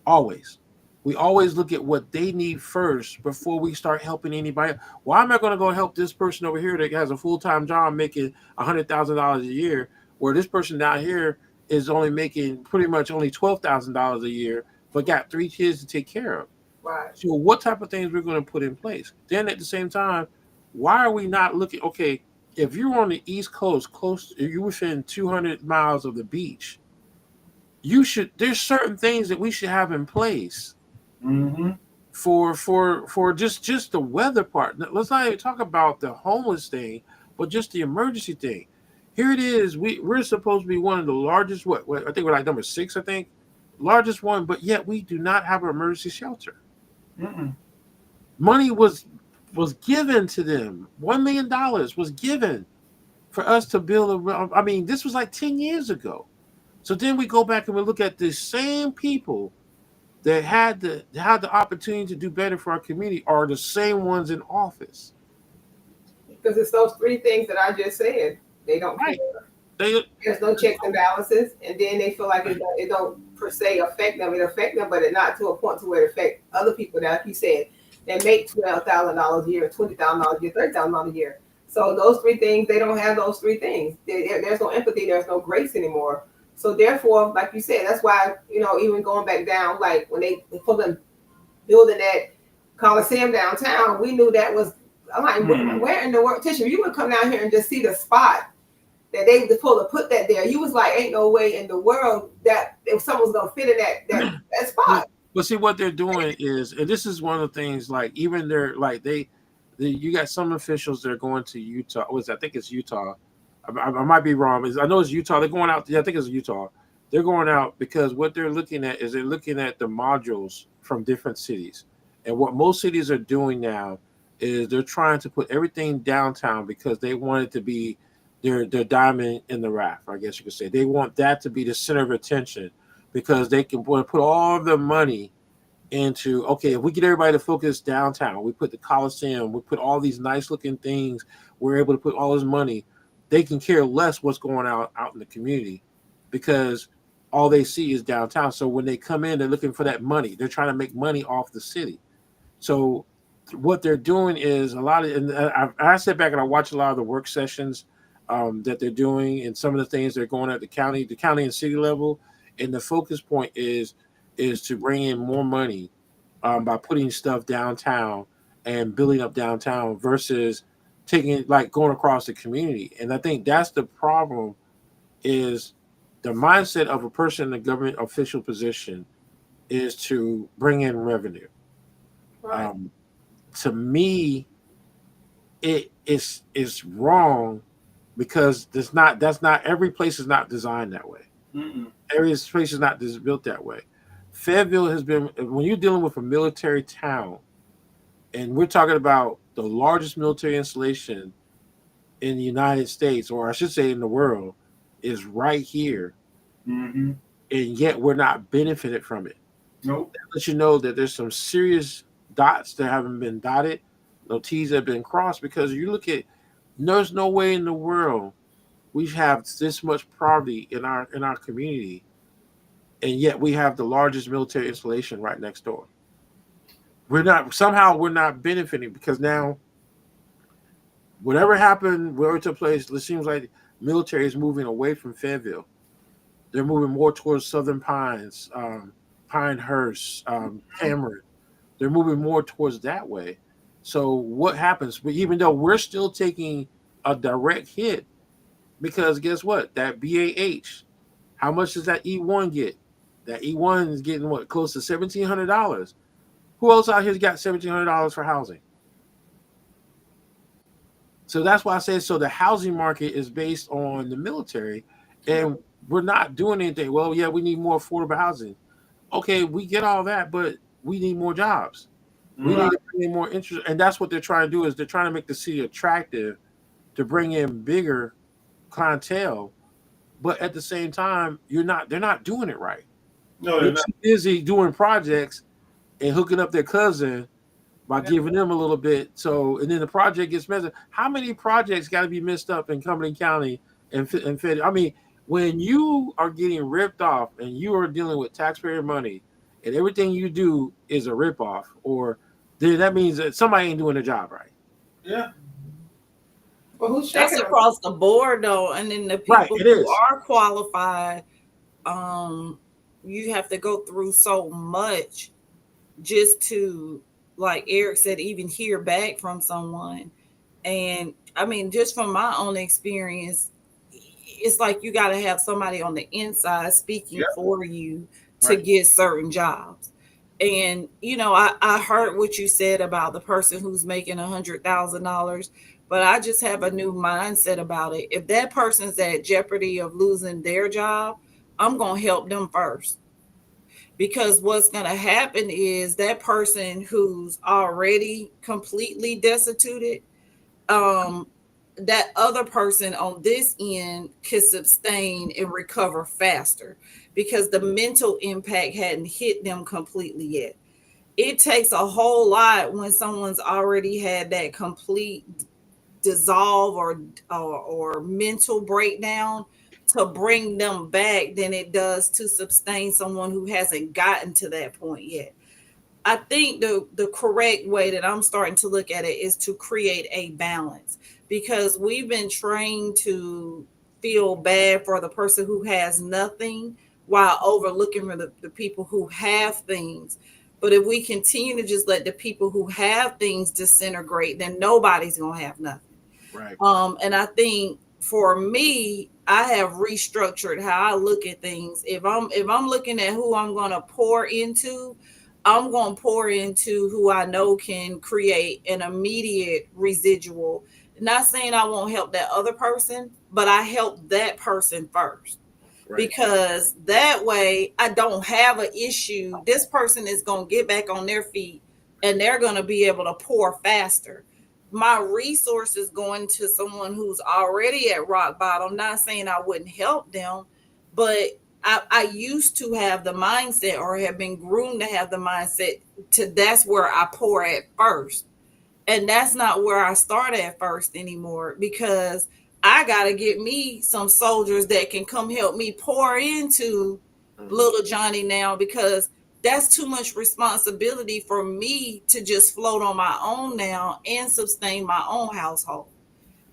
Speaker 1: Always. We always look at what they need first before we start helping anybody. Why am I going to go help this person over here that has a full-time job making $100,000 a year, where this person down here is only making pretty much only $12,000 a year, but got 3 kids to take care of?
Speaker 2: Right.
Speaker 1: So what type of things we're going to put in place? Then at the same time, why are we not looking? Okay, if you're on the East Coast, you're within 200 miles of the beach, there's certain things that we should have in place.
Speaker 4: Mm-hmm.
Speaker 1: For just the weather part. Let's not even talk about the homeless thing, but just the emergency thing. Here it is. We're supposed to be one of the largest. What I think we're like number 6. I think largest one, but yet we do not have an emergency shelter.
Speaker 4: Mm-mm.
Speaker 1: Money was given to them. $1 million was given for us to build a. I mean, this was like 10 years ago. So then we go back and we look at the same people that had the opportunity to do better for our community are the same ones in office.
Speaker 2: Because it's those 3 things that I just said. They don't
Speaker 1: Right.
Speaker 2: care. There's no checks and balances, and then they feel like it don't per se affect them. It affects them, but it not to a point to where it affect other people that, like you said, that make $12,000 a year, $20,000 a year, $30,000 a year. So those 3 things, they don't have those 3 things. There's no empathy. There's no grace anymore. So therefore, like you said, that's why, even going back down, like when they put them building that Coliseum downtown, we knew that was, I'm like, where in the world, Tisha, you would come down here and just see the spot that they were supposed to put that there. You was like, ain't no way in the world that if someone's going to fit in that spot.
Speaker 1: But see, what they're doing is, and this is one of the things, like, even they're like, you got some officials that are going to Utah. I think it's Utah. I might be wrong. I know it's Utah. They're going out. I think it's Utah. They're going out because what they're looking at is they're looking at the modules from different cities. And what most cities are doing now is they're trying to put everything downtown because they want it to be their diamond in the rough, I guess you could say. They want that to be the center of attention because they can put all of their money into, okay, if we get everybody to focus downtown, we put the Coliseum, we put all these nice looking things, we're able to put all this money. They can care less what's going out in the community because all they see is downtown. So when they come in, they're looking for that money. They're trying to make money off the city. So what they're doing is a lot of, and I sit back and I watch a lot of the work sessions that they're doing and some of the things they're going at the county and city level. And the focus point is to bring in more money by putting stuff downtown and building up downtown versus going across the community. And I think that's the problem is the mindset of a person in a government official position is to bring in revenue.
Speaker 2: Right.
Speaker 1: To me, it is wrong because that's not every place is not designed that way.
Speaker 4: Mm-mm.
Speaker 1: Every place is not built that way. Fayetteville has been, when you're dealing with a military town, and we're talking about the largest military installation in the United States, or I should say in the world, is right here.
Speaker 4: Mm-hmm.
Speaker 1: And yet we're not benefited from it.
Speaker 4: Nope.
Speaker 1: That lets you know that there's some serious dots that haven't been dotted, no T's have been crossed, because you look at, there's no way in the world we have this much poverty in our community, and yet we have the largest military installation right next door. We're not benefiting because now whatever happened, wherever it took place, it seems like military is moving away from Fayetteville. They're moving more towards Southern Pines, Pinehurst, Cameron. They're moving more towards that way. So what happens? But even though we're still taking a direct hit because guess what? That BAH, how much does that E1 get? That E1 is getting what, close to $1,700. Who else out here's got $1,700 for housing? So that's why I say so. The housing market is based on the military, and we're not doing anything. Well, yeah, we need more affordable housing. Okay, we get all that, but we need more jobs. We need to bring in more interest, and that's what they're trying to do. Is they're trying to make the city attractive to bring in bigger clientele, but at the same time, they're not doing it right.
Speaker 4: No,
Speaker 1: They're
Speaker 4: they're not.
Speaker 1: too busy doing projects and hooking up their cousin by giving them a little bit. So, and then the project gets messed up. How many projects got to be messed up in Cumberland County and Fed? I mean, when you are getting ripped off and you are dealing with taxpayer money and everything you do is a ripoff, or then that means that somebody ain't doing their job right.
Speaker 4: Yeah.
Speaker 2: Well, who's
Speaker 3: That's
Speaker 2: checking them?
Speaker 3: across the board though. And then the people
Speaker 1: Right, it
Speaker 3: who
Speaker 1: is.
Speaker 3: are qualified, you have to go through so much just to, like Eric said, even hear back from someone. And I mean, just from my own experience, it's like you got to have somebody on the inside speaking
Speaker 4: Yeah.
Speaker 3: for you to
Speaker 1: Right.
Speaker 3: get certain jobs. And you know, I heard what you said about the person who's making $100,000, but I just have a new mindset about it. If that person's at jeopardy of losing their job, I'm gonna help them first. Because what's going to happen is that person who's already completely destituted, that other person on this end can sustain and recover faster because the mental impact hadn't hit them completely yet. It takes a whole lot when someone's already had that complete dissolve or mental breakdown to bring them back than it does to sustain someone who hasn't gotten to that point yet. I think the correct way that I'm starting to look at it is to create a balance, because we've been trained to feel bad for the person who has nothing while overlooking the people who have things. But if we continue to just let the people who have things disintegrate, then nobody's going to have nothing.
Speaker 1: Right.
Speaker 3: And I think for me, I have restructured how I look at things. If I'm looking at who I'm going to pour into, I'm going to pour into who I know can create an immediate residual. Not saying I won't help that other person, but I help that person first.
Speaker 1: Right.
Speaker 3: Because that way I don't have an issue. This person is going to get back on their feet and they're going to be able to pour faster. My resources going to someone who's already at rock bottom. Not saying I wouldn't help them, but I used to have the mindset, or have been groomed to have the mindset to that's where I pour at first. And that's not where I start at first anymore, because I got to get me some soldiers that can come help me pour into little Johnny now, because that's too much responsibility for me to just float on my own now and sustain my own household.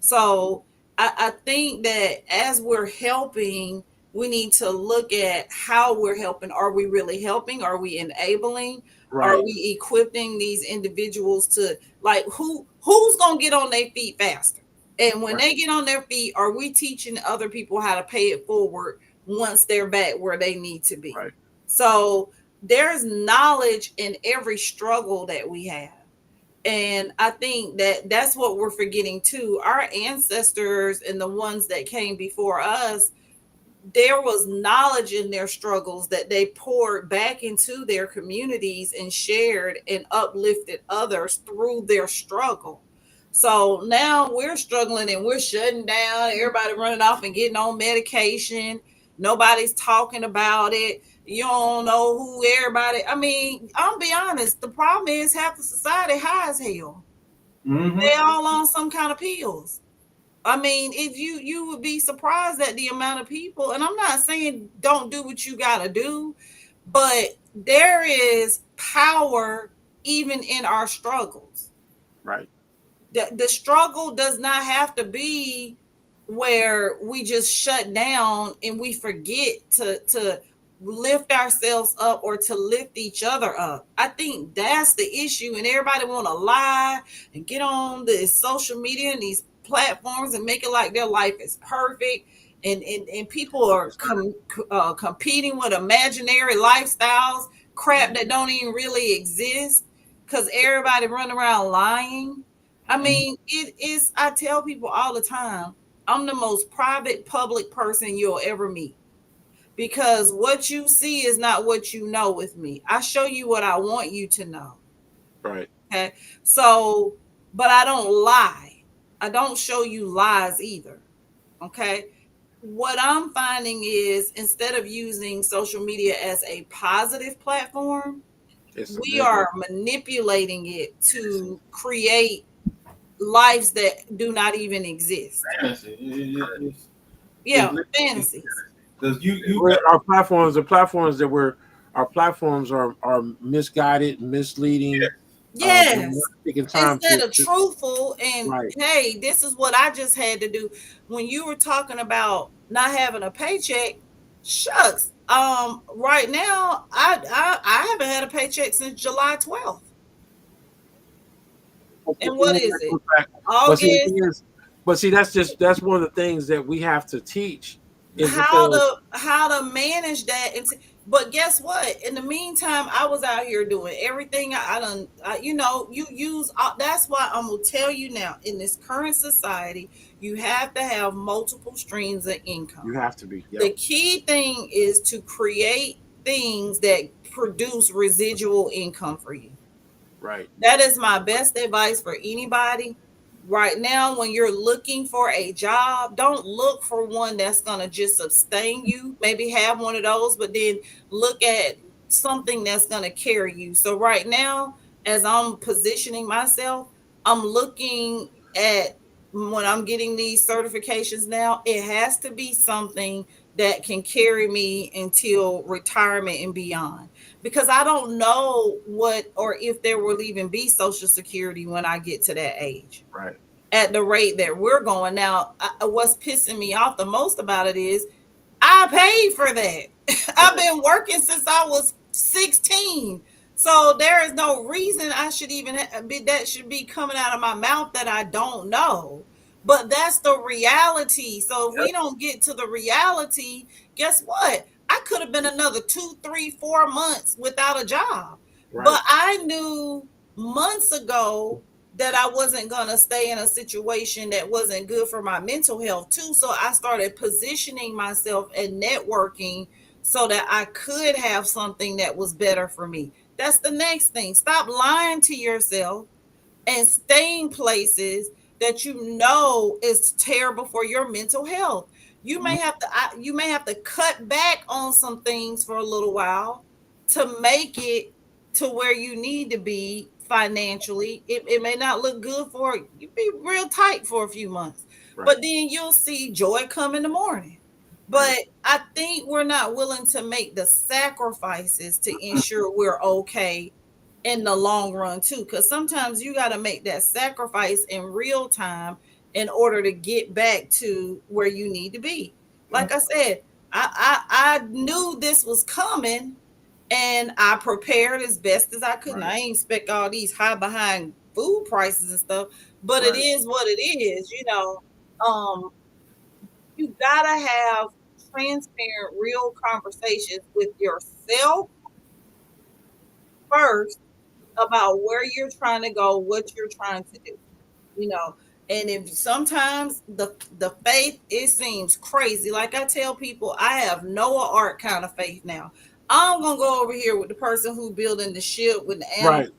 Speaker 3: So I think that as we're helping, we need to look at how we're helping. Are we really helping? Are we enabling?
Speaker 1: Right.
Speaker 3: Are we equipping these individuals to, like, who's going to get on their feet faster? And when they get on their feet, are we teaching other people how to pay it forward once they're back where they need to be?
Speaker 1: Right.
Speaker 3: So there's knowledge in every struggle that we have. And I think that that's what we're forgetting too. Our ancestors and the ones that came before us, there was knowledge in their struggles that they poured back into their communities and shared and uplifted others through their struggle. So now we're struggling and we're shutting down, everybody running off and getting on medication. Nobody's talking about it. You don't know who everybody. I mean, I'll be honest. The problem is half the society high as hell.
Speaker 4: Mm-hmm.
Speaker 3: They all on some kind of pills. I mean, if you would be surprised at the amount of people, and I'm not saying don't do what you got to do, but there is power even in our struggles.
Speaker 1: Right.
Speaker 3: The struggle does not have to be where we just shut down and we forget to lift ourselves up or to lift each other up. I think that's the issue, and everybody want to lie and get on the social media and these platforms and make it like their life is perfect. And people are competing with imaginary lifestyles, crap that don't even really exist because everybody run around lying. I mean, it is, I tell people all the time, I'm the most private public person you'll ever meet because what you see is not what you know with me. I show you what I want you to know.
Speaker 1: Right.
Speaker 3: Okay. So, but I don't lie. I don't show you lies either. Okay. What I'm finding is instead of using social media as a positive platform, we are manipulating it to create lives that do not even exist.
Speaker 4: Fantasy.
Speaker 3: Yeah, fantasies.
Speaker 4: Because
Speaker 1: our platforms, the platforms that we're, our platforms are misguided, misleading.
Speaker 3: Yes.
Speaker 1: Time
Speaker 3: instead of truthful and
Speaker 1: right.
Speaker 3: Hey, this is what I just had to do. When you were talking about not having a paycheck, shucks. Right now, I haven't had a paycheck since July 12th. And what is it? August.
Speaker 1: But see, that's one of the things that we have to teach is
Speaker 3: how to manage that. But guess what? In the meantime, I was out here doing everything I done. You use. That's why I'm gonna tell you now. In this current society, you have to have multiple streams of income.
Speaker 1: You have to be.
Speaker 3: Yep. The key thing is to create things that produce residual income for you.
Speaker 1: Right.
Speaker 3: That is my best advice for anybody. Right now, when you're looking for a job, don't look for one that's going to just sustain you. Maybe have one of those, but then look at something that's going to carry you. So right now, as I'm positioning myself, I'm looking at when I'm getting these certifications now, it has to be something that can carry me until retirement and beyond. Because I don't know what or if there will even be Social Security when I get to that age.
Speaker 1: Right.
Speaker 3: At the rate that we're going now, what's pissing me off the most about it is I paid for that. I've been working since I was 16. So there is no reason I should even that should be coming out of my mouth that I don't know. But that's the reality. So if we don't get to the reality, guess what? I could have been another 2, 3, 4 months without a job. Right. But I knew months ago that I wasn't going to stay in a situation that wasn't good for my mental health too. So I started positioning myself and networking so that I could have something that was better for me. That's the next thing. Stop lying to yourself and staying places that you know is terrible for your mental health. You may have to cut back on some things for a little while to make it to where you need to be financially. It may not look good for you, be real tight for a few months, right. But then you'll see joy come in the morning. But I think we're not willing to make the sacrifices to ensure we're okay in the long run too, because sometimes you got to make that sacrifice in real time in order to get back to where you need to be. Like I said, I knew this was coming and I prepared as best as I could. Right. I ain't expect all these high behind food prices and stuff, but right. It is what it is. You gotta have transparent, real conversations with yourself first about where you're trying to go, what you're trying to do, and if sometimes the faith, it seems crazy. Like I tell people, I have Noah Ark kind of faith now. I'm gonna go over here with the person who building the ship with the animals.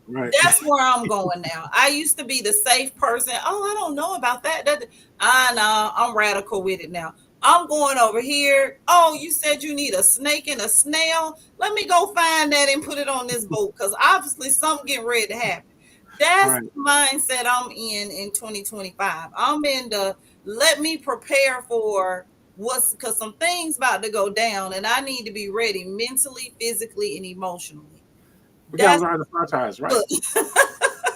Speaker 3: Right. That's where I'm going now. I used to be the safe person. Oh, I don't know about that. I know I'm radical with it now. I'm going over here. Oh, you said you need a snake and a snail. Let me go find that and put it on this boat because obviously something getting ready to happen. That's right. The mindset I'm in 2025. I'm in the let me prepare for because some things about to go down and I need to be ready mentally, physically, and emotionally.
Speaker 1: We got to learn to prioritize, right?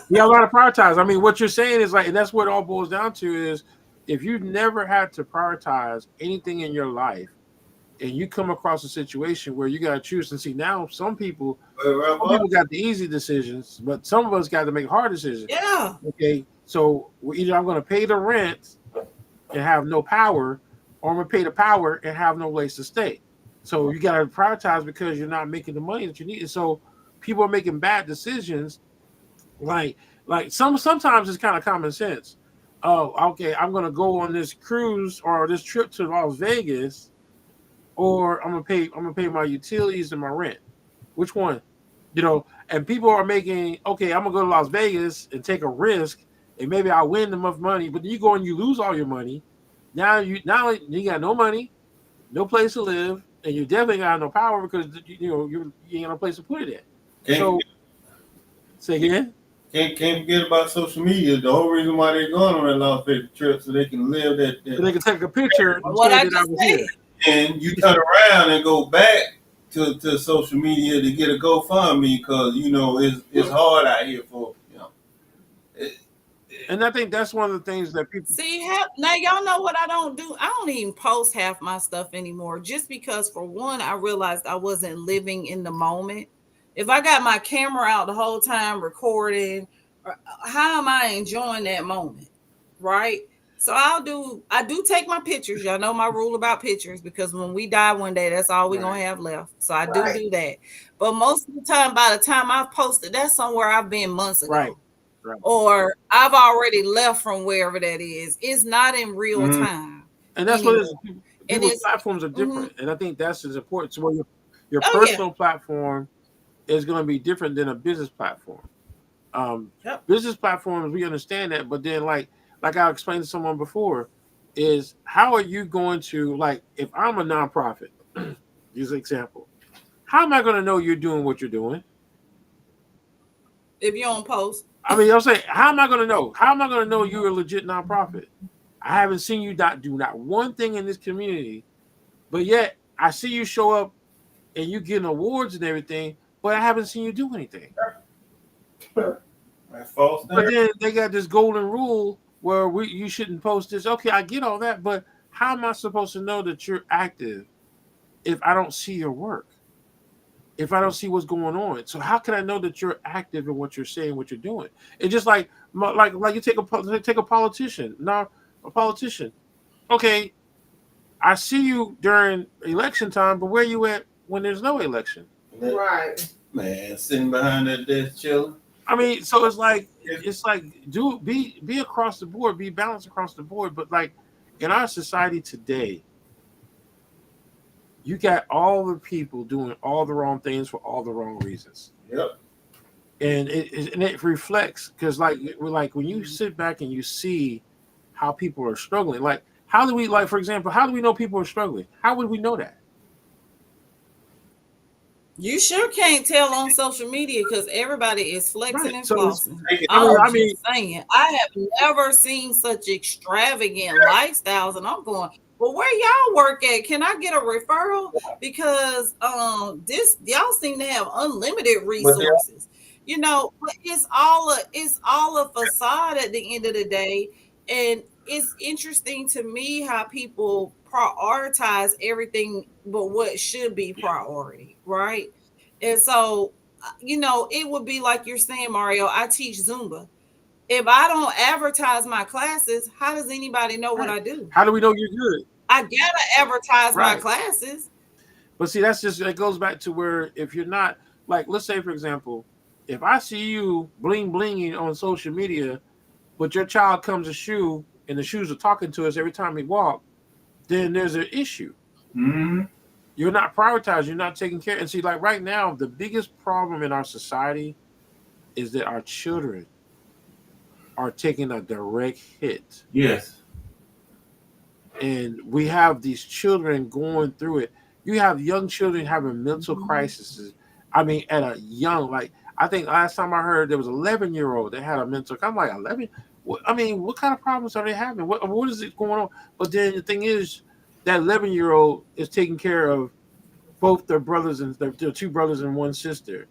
Speaker 1: We got to learn to prioritize. I mean, what you're saying is like, and that's what it all boils down to is if you've never had to prioritize anything in your life and you come across a situation where you got to choose and see now some people got the easy decisions, but some of us got to make hard decisions.
Speaker 3: Yeah.
Speaker 1: Okay. So either I'm going to pay the rent and have no power, or I'm going to pay the power and have no place to stay. So you got to prioritize because you're not making the money that you need. And so people are making bad decisions. Like sometimes it's kind of common sense. Oh, okay, I'm going to go on this cruise or this trip to Las Vegas, or I'm gonna pay my utilities and my rent. Which one? And people are making, okay, I'm gonna go to Las Vegas and take a risk, and maybe I win enough money, but then you go and you lose all your money. Now you got no money, no place to live, and you definitely got no power because you ain't got no place to put it in. So say again.
Speaker 4: Can't forget about social media. The whole reason why they're going on that Las Vegas trip so they can live that.
Speaker 1: So they can take a picture and
Speaker 3: What
Speaker 1: say
Speaker 3: I
Speaker 1: that I
Speaker 3: just
Speaker 1: was
Speaker 3: said.
Speaker 1: here.
Speaker 4: And you turn around and go back to social media to get a GoFundMe because it's hard out here for.
Speaker 1: And I think that's one of the things that people
Speaker 3: See. Now y'all know what I don't do. I don't even post half my stuff anymore, just because for one, I realized I wasn't living in the moment. If I got my camera out the whole time recording, how am I enjoying that moment, right? So I do take my pictures. Y'all know my rule about pictures, because when we die one day, that's all we're gonna have left. So I do that. But most of the time, by the time I've posted, that's somewhere I've been months ago.
Speaker 1: Right.
Speaker 3: Or I've already left from wherever that is. It's not in real time.
Speaker 1: And that's what it is. People's
Speaker 3: And
Speaker 1: platforms are different. And I think that's as important. So your personal platform is going to be different than a business platform. Business platforms, we understand that, but then like I explained to someone before, is how are you going to, like, if I'm a nonprofit, use an example, how am I going to know you're doing what you're doing?
Speaker 3: If you don't post.
Speaker 1: I mean, I'm saying, how am I going to know? How am I going to know you're a legit nonprofit? I haven't seen you do not one thing in this community, but yet I see you show up and you getting awards and everything, but I haven't seen you do anything.
Speaker 4: That's false.
Speaker 1: But then they got this golden rule where you shouldn't post this. Okay, I get all that, but how am I supposed to know that you're active if I don't see your work? If I don't see what's going on? So how can I know that you're active in what you're saying, what you're doing? It's just like you take a politician. Now, a politician. Okay, I see you during election time, but where you at when there's no election?
Speaker 2: Right.
Speaker 4: Man, sitting behind that desk chilling.
Speaker 1: I mean, so it's like be across the board, be balanced across the board. But like in our society today, you got all the people doing all the wrong things for all the wrong reasons.
Speaker 4: Yep.
Speaker 1: And it reflects, because like when you sit back and you see how people are struggling, like how do we, like, for example, how do we know people are struggling? How would we know that?
Speaker 3: You sure can't tell on social media, because everybody is flexing and flossing.
Speaker 1: I mean,
Speaker 3: saying, I have never seen such extravagant lifestyles, and I'm going, well, where y'all work at? Can I get a referral? Because y'all seem to have unlimited resources. But it's all a facade at the end of the day. And it's interesting to me how people prioritize everything but what should be priority, right? And so, it would be like you're saying, Mario, I teach Zumba. If I don't advertise my classes, how does anybody know what I do?
Speaker 1: How do we know you're good?
Speaker 3: I gotta advertise my classes.
Speaker 1: But see, it goes back to where, if you're not, like, let's say, for example, if I see you blinging on social media, but your child comes a shoe and the shoes are talking to us every time we walk, then there's an issue.
Speaker 4: Mm-hmm.
Speaker 1: You're not prioritized. You're not taking care. And see, like right now, the biggest problem in our society is that our children are taking a direct hit.
Speaker 4: Yes.
Speaker 1: And we have these children going through it. You have young children having mental crises. I mean, at a young, like, I think last time I heard there was an 11-year-old that had a mental. I'm like, 11? I mean, what kind of problems are they having? What is it going on? But then the thing is, that 11-year-old is taking care of both their brothers and their two brothers and one sister.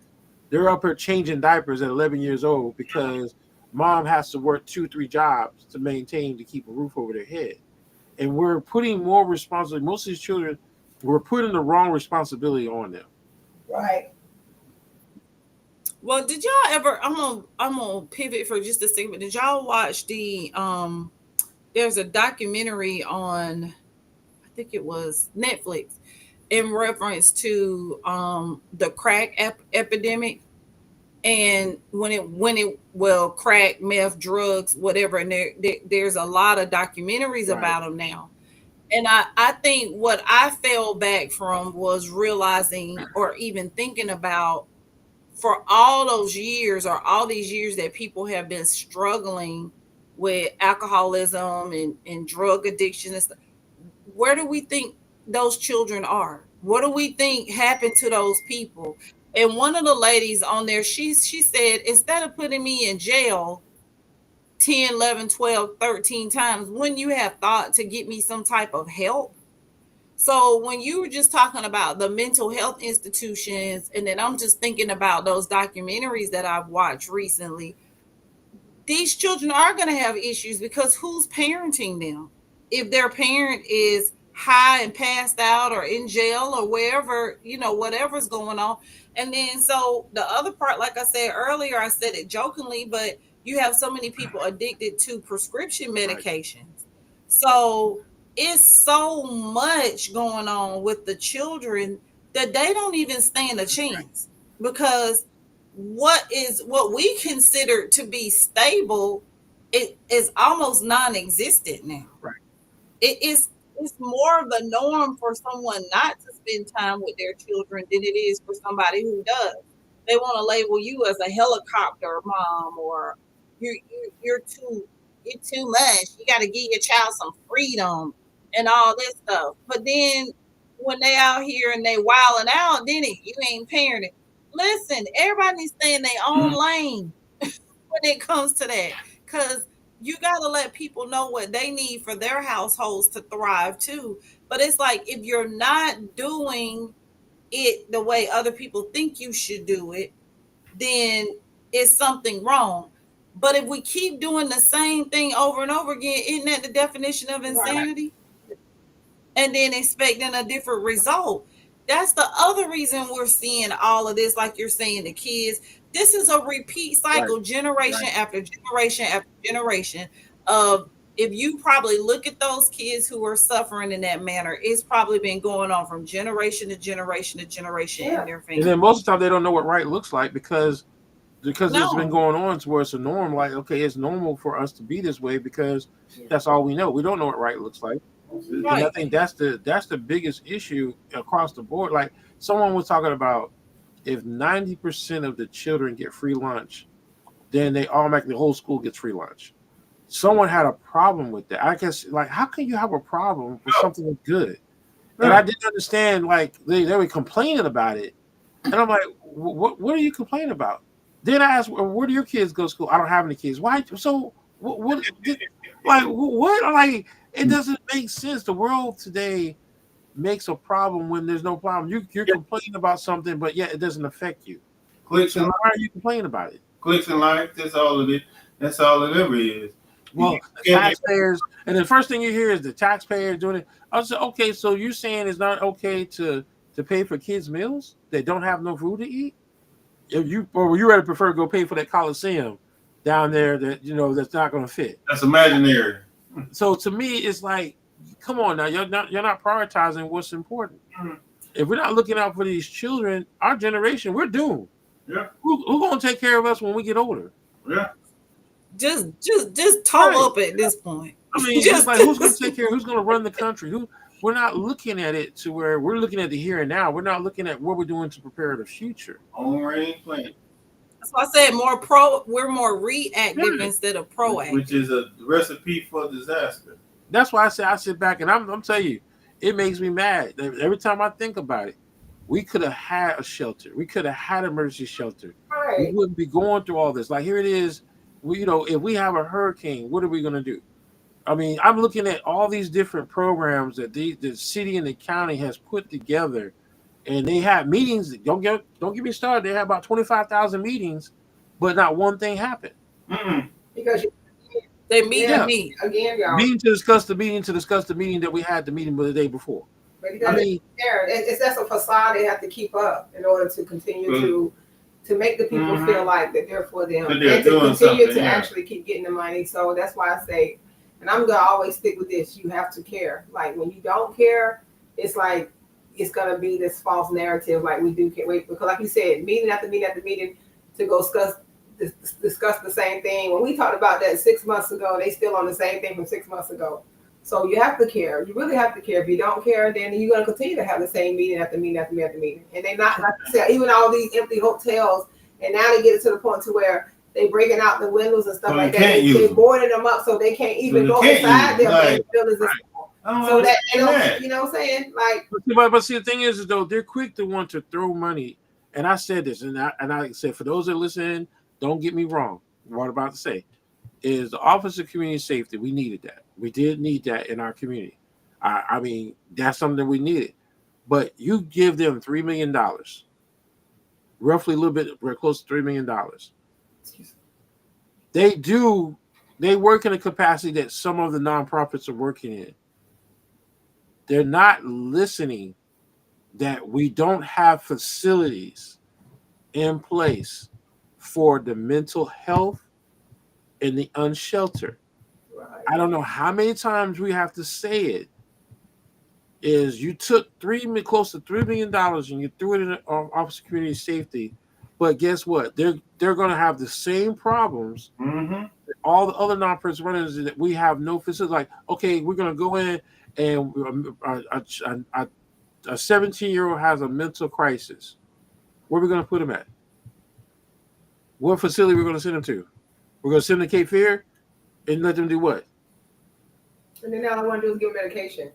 Speaker 1: They're up here changing diapers at 11 years old because mom has to work 2-3 jobs to keep a roof over their head. And we're putting more responsibility. Most of these children, we're putting the wrong responsibility on them.
Speaker 2: Right.
Speaker 3: Well, did y'all ever? I'm gonna pivot for just a second. But did y'all watch the There's a documentary on, I think it was Netflix, in reference to the crack epidemic, and when it well, crack, meth, drugs, whatever, and there's a lot of documentaries
Speaker 1: Right.
Speaker 3: about them now. And I think what I fell back from was realizing or even thinking about, for all those years or all these years that people have been struggling with alcoholism and drug addiction and stuff, where do we think those children are? What do we think happened to those people? And one of the ladies on there, she said, instead of putting me in jail 10, 11, 12, 13 times, wouldn't you have thought to get me some type of help? So when you were just talking about the mental health institutions, and then I'm just thinking about those documentaries that I've watched recently, these children are going to have issues because who's parenting them? If their parent is high and passed out or in jail or wherever, whatever's going on. And then so the other part, like I said earlier, I said it jokingly, but you have so many people addicted to prescription medications. So it's so much going on with the children that they don't even stand a chance, because what we consider to be stable, it is almost non-existent now.
Speaker 1: Right.
Speaker 3: It's more of the norm for someone not to spend time with their children than it is for somebody who does. They want to label you as a helicopter mom, or you're too much. You got to give your child some freedom and all this stuff. But then when they out here and they wilding out, then you ain't parenting. Listen, everybody needs to stay in their own lane when it comes to that, because you got to let people know what they need for their households to thrive too. But it's like, if you're not doing it the way other people think you should do it, then it's something wrong. But if we keep doing the same thing over and over again, isn't that the definition of insanity? Right. And then expecting a different result. That's the other reason we're seeing all of this, like you're saying, the kids. This is a repeat cycle, right. Generation after generation after generation of, if you probably look at those kids who are suffering in that manner, it's probably been going on from generation to generation to generation in their family.
Speaker 1: And then most of the time they don't know what right looks like, because it's been going on to where it's a norm. Like, okay, it's normal for us to be this way because that's all we know. We don't know what right looks like. Right. And I think that's the biggest issue across the board. Like, someone was talking about, if 90% of the children get free lunch, then they automatically, the whole school gets free lunch. Someone had a problem with that. I guess, like, how can you have a problem with something that's good? And I didn't understand, like, they were complaining about it. And I'm like, what are you complaining about? Then I asked, where do your kids go to school? I don't have any kids. Why? So what like, what? Like, it doesn't make sense. The world today makes a problem when there's no problem. You're complaining about something, but yet it doesn't affect you.
Speaker 4: Clicks and
Speaker 1: why are you complaining about it?
Speaker 4: Clicks and likes, that's all it is. That's all it ever is.
Speaker 1: Well, the taxpayers, and the first thing you hear is the taxpayers doing it. I was like, okay, so you're saying it's not okay to pay for kids' meals that don't have no food to eat? You rather prefer to go pay for that Coliseum down there that that's not going to fit.
Speaker 4: That's imaginary.
Speaker 1: So to me, it's like, come on now, you're not prioritizing what's important. Mm-hmm. If we're not looking out for these children, our generation, we're doomed.
Speaker 4: Yeah.
Speaker 1: Who's going to take care of us when we get older?
Speaker 4: Yeah.
Speaker 3: Just toe up at this point.
Speaker 1: I mean, just like, who's going to take care? Who's going to run the country? We're not looking at it to where we're looking at the here and now. We're not looking at what we're doing to prepare the future.
Speaker 4: On range plan.
Speaker 3: That's why I said we're more reactive instead of proactive,
Speaker 4: which is a recipe for disaster.
Speaker 1: That's why I sit back and I'm telling you, it makes me mad. Every time I think about it, we could have had a shelter. We could have had an emergency shelter. Right. We wouldn't be going through all this. Like, here it is. If we have a hurricane, what are we going to do? I mean, I'm looking at all these different programs that the city and the county has put together, and they have meetings. Don't get me started. They have about 25,000 meetings, but not one thing happened.
Speaker 4: Mm-mm.
Speaker 2: Because
Speaker 3: they meet
Speaker 2: again, y'all.
Speaker 1: Meeting to discuss the meeting that we had the meeting the day before.
Speaker 2: But it's just a facade they have to keep up in order to continue to to make the people
Speaker 4: Mhm.
Speaker 2: feel like that they're for them
Speaker 4: That they're
Speaker 2: and to
Speaker 4: doing
Speaker 2: continue
Speaker 4: something,
Speaker 2: to
Speaker 4: yeah.
Speaker 2: actually keep getting the money. So that's why I say, and I'm gonna always stick with this: you have to care. Like when you don't care, it's like it's gonna be this false narrative. Like we do care, wait, because like you said, meeting after meeting after meeting to go discuss the same thing. When we talked about that 6 months ago, they still on the same thing from 6 months ago. So you have to care. You really have to care. If you don't care, then you're gonna continue to have the same meeting after meeting after meeting after meeting. And they not, like I said, even all these empty hotels, and now they get it to the point to where they breaking out the windows and stuff
Speaker 4: So
Speaker 2: like
Speaker 4: you
Speaker 2: that.
Speaker 4: can't use
Speaker 2: They
Speaker 4: them.
Speaker 2: boarding them up so they can't even
Speaker 4: you
Speaker 2: go
Speaker 4: can't
Speaker 2: inside
Speaker 4: use them.
Speaker 2: their
Speaker 4: Like,
Speaker 2: buildings and
Speaker 1: right.
Speaker 2: stuff.
Speaker 4: I don't
Speaker 2: So that they
Speaker 4: understand
Speaker 2: don't,
Speaker 4: that.
Speaker 2: you know what I'm saying? Like,
Speaker 1: But see, the thing is, though, they're quick to want to throw money. And I said this, and I said, for those that are listening, don't get me wrong. What I'm about to say is the Office of Community Safety. We needed that. We did need that in our community. I mean, that's something we needed. But you give them $3 million, roughly a little bit, we're close to $3 million. They work in a capacity that some of the nonprofits are working in. They're not listening that we don't have facilities in place for the mental health and the unsheltered.
Speaker 2: right.
Speaker 1: I don't know how many times we have to say it. Is you took close to $3 million and you threw it in the Office of Community Safety, but guess what? They're going to have the same problems.
Speaker 4: Mm-hmm.
Speaker 1: All the other nonprofits runners that we have no facility. Like, okay, we're going to go in and a 17-year-old has a mental crisis. Where are we going to put him at? What facility we're going to send him to? We're going to send him to Cape Fear and let them do what?
Speaker 2: And then all I want to do is give them medication.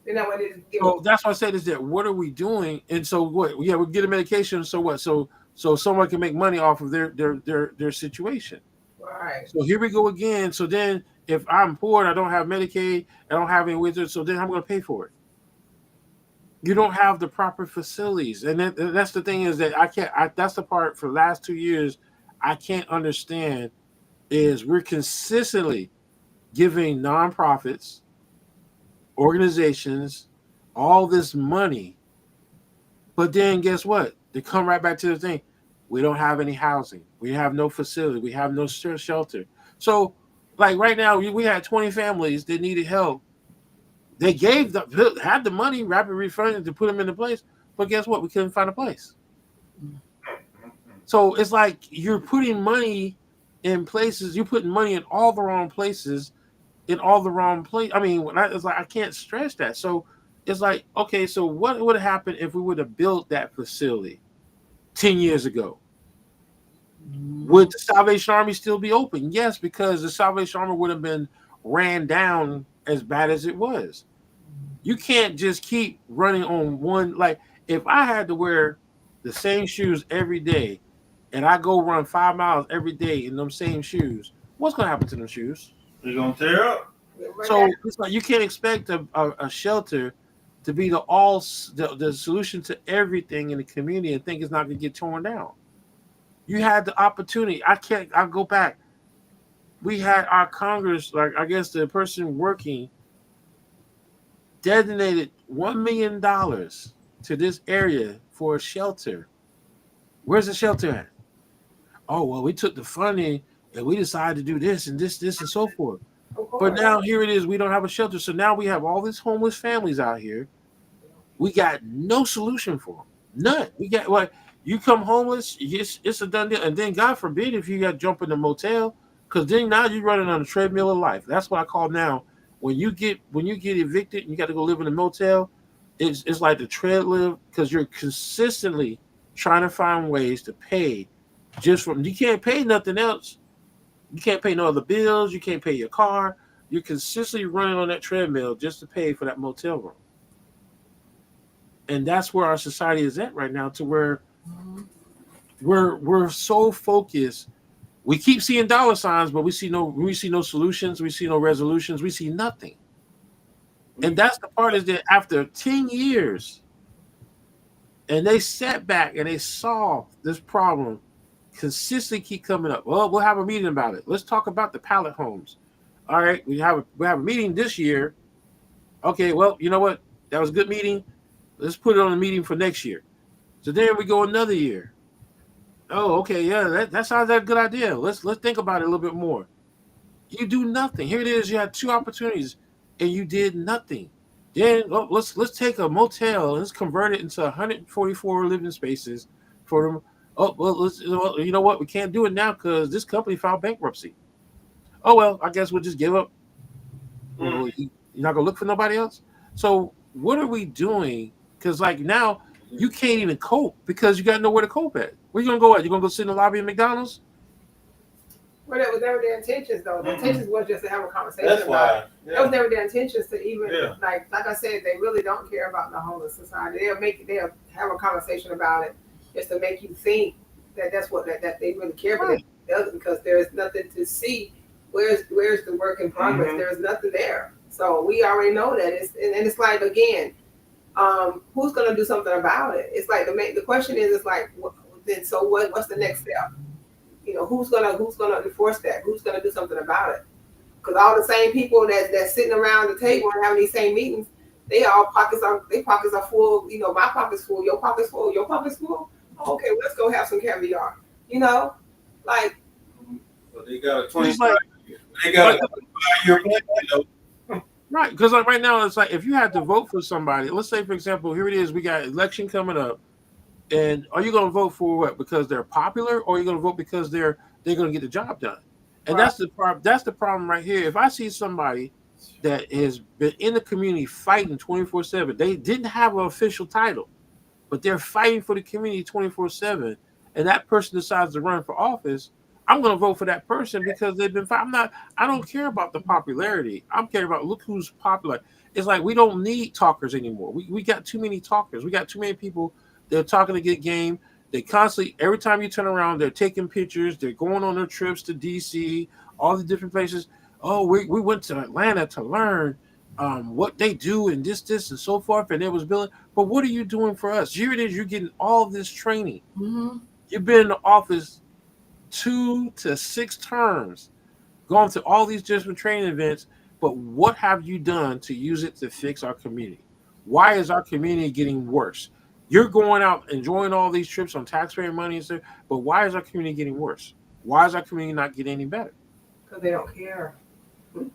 Speaker 2: Then I want to just give
Speaker 1: So
Speaker 2: them.
Speaker 1: that's why I said is that what are we doing? And so what? Yeah, we get a medication. So what? So someone can make money off of their situation.
Speaker 2: Right.
Speaker 1: So here we go again. So then if I'm poor and I don't have Medicaid, I don't have any wizards, so then I'm going to pay for it. You don't have the proper facilities, and that's the thing is that I can't. That's the part for the last 2 years I can't understand is we're consistently giving nonprofits, organizations, all this money, but then guess what? They come right back to the thing. We don't have any housing. We have no facility. We have no shelter. So, like right now, we had 20 families that needed help. They had the money, rapid refund to put them into place, but guess what? We couldn't find a place. So it's like you're putting money in places. You're putting money in all the wrong places, in all the wrong place. I mean, it's like I can't stress that. So it's like, okay, so what would have happened if we would have built that facility 10 years ago? Would the Salvation Army still be open? Yes, because the Salvation Army would have been ran down as bad as it was. You can't just keep running on one. Like if I had to wear the same shoes every day and I go run 5 miles every day in them same shoes, what's going to happen to them shoes?
Speaker 4: They're going to tear up.
Speaker 1: So it's like you can't expect a shelter to be the solution to everything in the community and think it's not going to get torn down. You had the opportunity. I'll go back. We had our Congress, like I guess the person working, designated $1 million to this area for a shelter. Where's the shelter at? Oh, well, we took the funding and we decided to do this and this and so forth. But now here it is. We don't have a shelter. So now we have all these homeless families out here. We got no solution for them. None. We got what? You come homeless, it's a done deal. And then God forbid if you got to jump in a motel, because then now you're running on a treadmill of life. That's what I call now. When you get evicted and you got to go live in a motel, it's like the treadmill because you're consistently trying to find ways to pay just from you can't pay nothing else. You can't pay no other bills. You can't pay your car. You're consistently running on that treadmill just to pay for that motel room. And that's where our society is at right now, to where we're so focused. We keep seeing dollar signs, but we see no solutions. We see no resolutions. We see nothing. And that's the part is that after 10 years, and they sat back and they saw this problem consistently keep coming up. Well, we'll have a meeting about it. Let's talk about the pallet homes. All right, we have a meeting this year. Okay, well, you know what? That was a good meeting. Let's put it on a meeting for next year. So then we go another year. Oh, okay, yeah, that sounds like a good idea. Let's think about it a little bit more. You do nothing. Here it is. You had two opportunities, and you did nothing. Then let's take a motel and let's convert it into 144 living spaces for them. Oh well, you know what? We can't do it now because this company filed bankruptcy. Oh well, I guess we'll just give up. Well, you're not gonna look for nobody else. So what are we doing? Because like now you can't even cope because you got nowhere to cope at. Where you gonna go at? You gonna go sit in the lobby of McDonald's?
Speaker 2: Well, that was never their intentions, though. The intentions was just to have a conversation
Speaker 4: That's
Speaker 2: about it.
Speaker 4: why.
Speaker 2: That was never their intentions to even
Speaker 4: Yeah.
Speaker 2: like I said, they really don't care about the homeless society. They'll have a conversation about it just to make you think that that's what that they really care, but
Speaker 1: Right.
Speaker 2: it doesn't because there's nothing to see. Where's the work in progress?
Speaker 4: Mhm.
Speaker 2: There's nothing there. So we already know that it's like again, who's gonna do something about it? It's like the question is like then so what's the next step? You know, who's gonna enforce that? Who's gonna do something about it? Because all the same people that's sitting around the table and having these same meetings, their pockets are full. You know, my pocket's full, your pocket's full, your pocket's full. Okay, well, let's go have some caviar. You know, like
Speaker 4: But they got a
Speaker 1: It's
Speaker 4: 25.
Speaker 1: like
Speaker 4: They got a 25-year plan. Though.
Speaker 1: right, because like right now it's like if you had to vote for somebody, let's say for example, here it is, we got election coming up, and are you going to vote for what? Because they're popular, or are you going to vote because they're going to get the job done? And
Speaker 2: Right.
Speaker 1: that's the problem. That's the problem right here. If I see somebody that has been in the community fighting 24/7, they didn't have an official title, but they're fighting for the community 24/7, and that person decides to run for office, I'm going to vote for that person because they've been fighting. I don't care about the popularity. I'm care about look who's popular. It's like we don't need talkers anymore. We got too many talkers. We got too many people that are talking to get game. They constantly, every time you turn around, they're taking pictures. They're going on their trips to DC, all the different places. Oh, we went to Atlanta to learn what they do and this, and so forth. And it was building. But what are you doing for us? Here it is. You're getting all this training.
Speaker 3: Mm-hmm.
Speaker 1: You've been in the office 2 to 6 terms, gone to all these different training events. But what have you done to use it to fix our community? Why is our community getting worse? You're going out enjoying all these trips on taxpayer money and stuff, but why is our community getting worse? Why is our community not getting any better?
Speaker 2: because they don't care.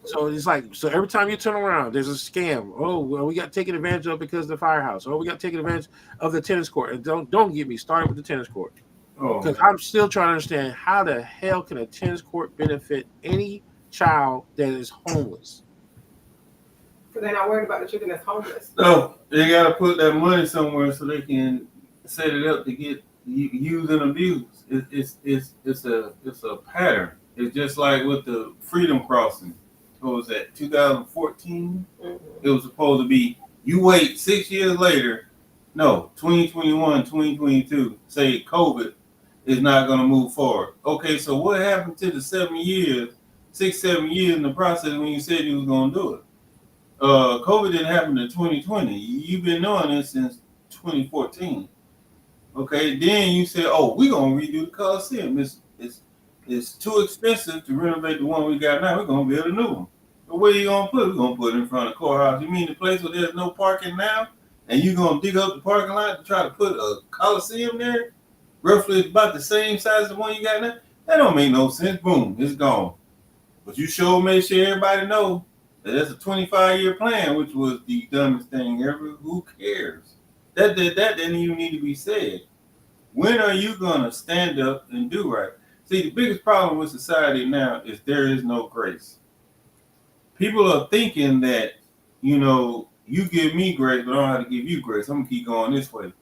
Speaker 1: So it's like, so every time you turn around, there's a scam. Oh, well, we got taken advantage of because of the firehouse. Oh, we got taken advantage of the tennis court. And don't get me started with the tennis court,
Speaker 4: Oh,
Speaker 1: because I'm still trying to understand how the hell can a tennis court benefit any child that is homeless?
Speaker 2: Because they're not worried about the children that's homeless.
Speaker 4: no, they got to put that money somewhere so they can set it up to get used and abused. It's a pattern. It's just like with the Freedom Crossing. What was that? 2014.
Speaker 2: Mhm.
Speaker 4: It was supposed to be. You wait 6 years later. No, 2021, 2022. Say COVID is not going to move forward. Okay, so what happened to the 7 years, 6, 7 years in the process when you said you was going to do it? COVID didn't happen in 2020. You've been doing this since 2014. Okay, then you said, "Oh, we're gonna redo the Coliseum. It's too expensive to renovate the one we got now. We're gonna build a new one. But where you gonna put it? We're gonna put it in front of the courthouse. You mean the place where there's no parking now, and you gonna dig up the parking lot to try to put a Coliseum there? Roughly about the same size as the one you got now. That don't make no sense. Boom, it's gone. But you sure make sure everybody know that that's a 25-year plan, which was the dumbest thing ever. Who cares? That didn't even need to be said. When are you gonna stand up and do right? See, the biggest problem with society now is there is no grace. People are thinking that, you give me grace, but I don't have to give you grace. I'm gonna keep going this way.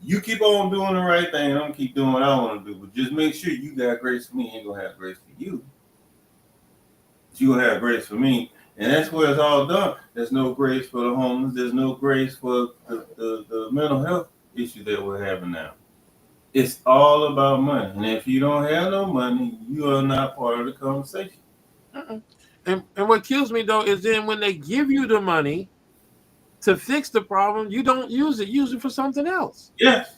Speaker 4: You keep on doing the right thing, and I'm gonna keep doing what I want to do. But just make sure you got grace for me. I ain't gonna have grace for you. But you gonna have grace for me. And that's where it's all done. There's no grace for the homeless. There's no grace for the mental health issue that we're having now. It's all about money. And if you don't have no money, you are not part of the conversation.
Speaker 1: Uh-uh. And what kills me though is then when they give you the money to fix the problem, you don't use it. Use it for something else.
Speaker 4: Yes.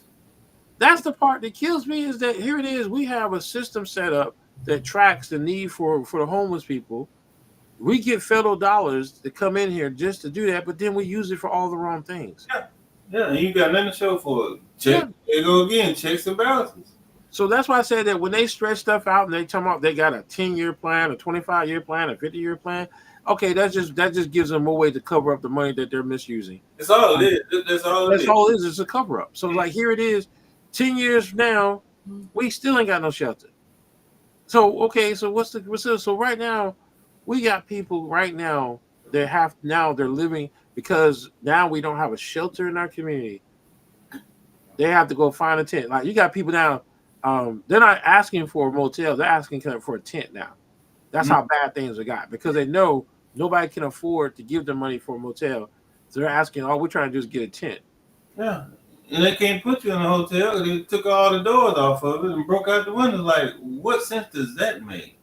Speaker 1: That's the part that kills me is that here it is. We have a system set up that tracks the need for the homeless people. We get federal dollars to come in here just to do that, but then we use it for all the wrong things.
Speaker 4: Yeah, and you got nothing to show for it. Check. There you go again. Checks and balances.
Speaker 1: So that's why I said that when they stretch stuff out and they talk about they got a 10-year plan, a 25-year plan, a 50-year plan. Okay, that just gives them more way to cover up the money that they're misusing.
Speaker 4: That's all it is. That's all it
Speaker 1: That's
Speaker 4: is.
Speaker 1: all it is. It's a cover up. So like here it is, 10 years from now, we still ain't got no shelter. So okay, so so right now, we got people right now that they're living because now we don't have a shelter in our community. They have to go find a tent. Like you got people now, they're not asking for a motel, they're asking for a tent now. That's how bad things have got because they know nobody can afford to give them money for a motel. So they're asking, all we're trying to do is get a tent.
Speaker 4: Yeah. And they can't put you in a hotel. They took all the doors off of it and broke out the windows. Like, what sense does that make?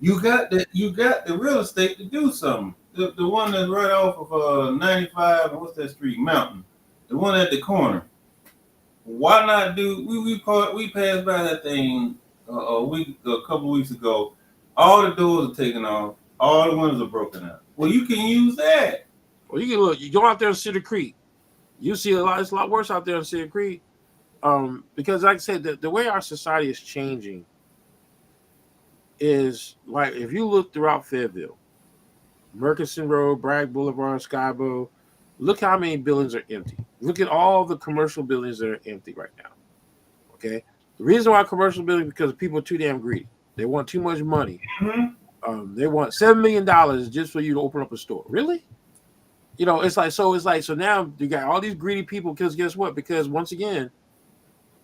Speaker 4: You got the real estate to do something. The one that's right off of 95 and what's that street? Mountain. The one at the corner. Why not do we passed by that thing a couple weeks ago. All the doors are taken off, all the windows are broken out. Well, you can use that.
Speaker 1: Well, you can look, you go out there in Cedar Creek. You see it's a lot worse out there in Cedar Creek. Because like I said, the way our society is changing is like if you look throughout Fayetteville, Murchison Road, Bragg Boulevard, Skybo, look how many buildings are empty. Look at all the commercial buildings that are empty right now. Okay? The reason why commercial buildings because people are too damn greedy. They want too much money.
Speaker 4: Mm-hmm.
Speaker 1: They want $7 million just for you to open up a store. Really? You know, it's like so now you got all these greedy people because guess what? Because once again,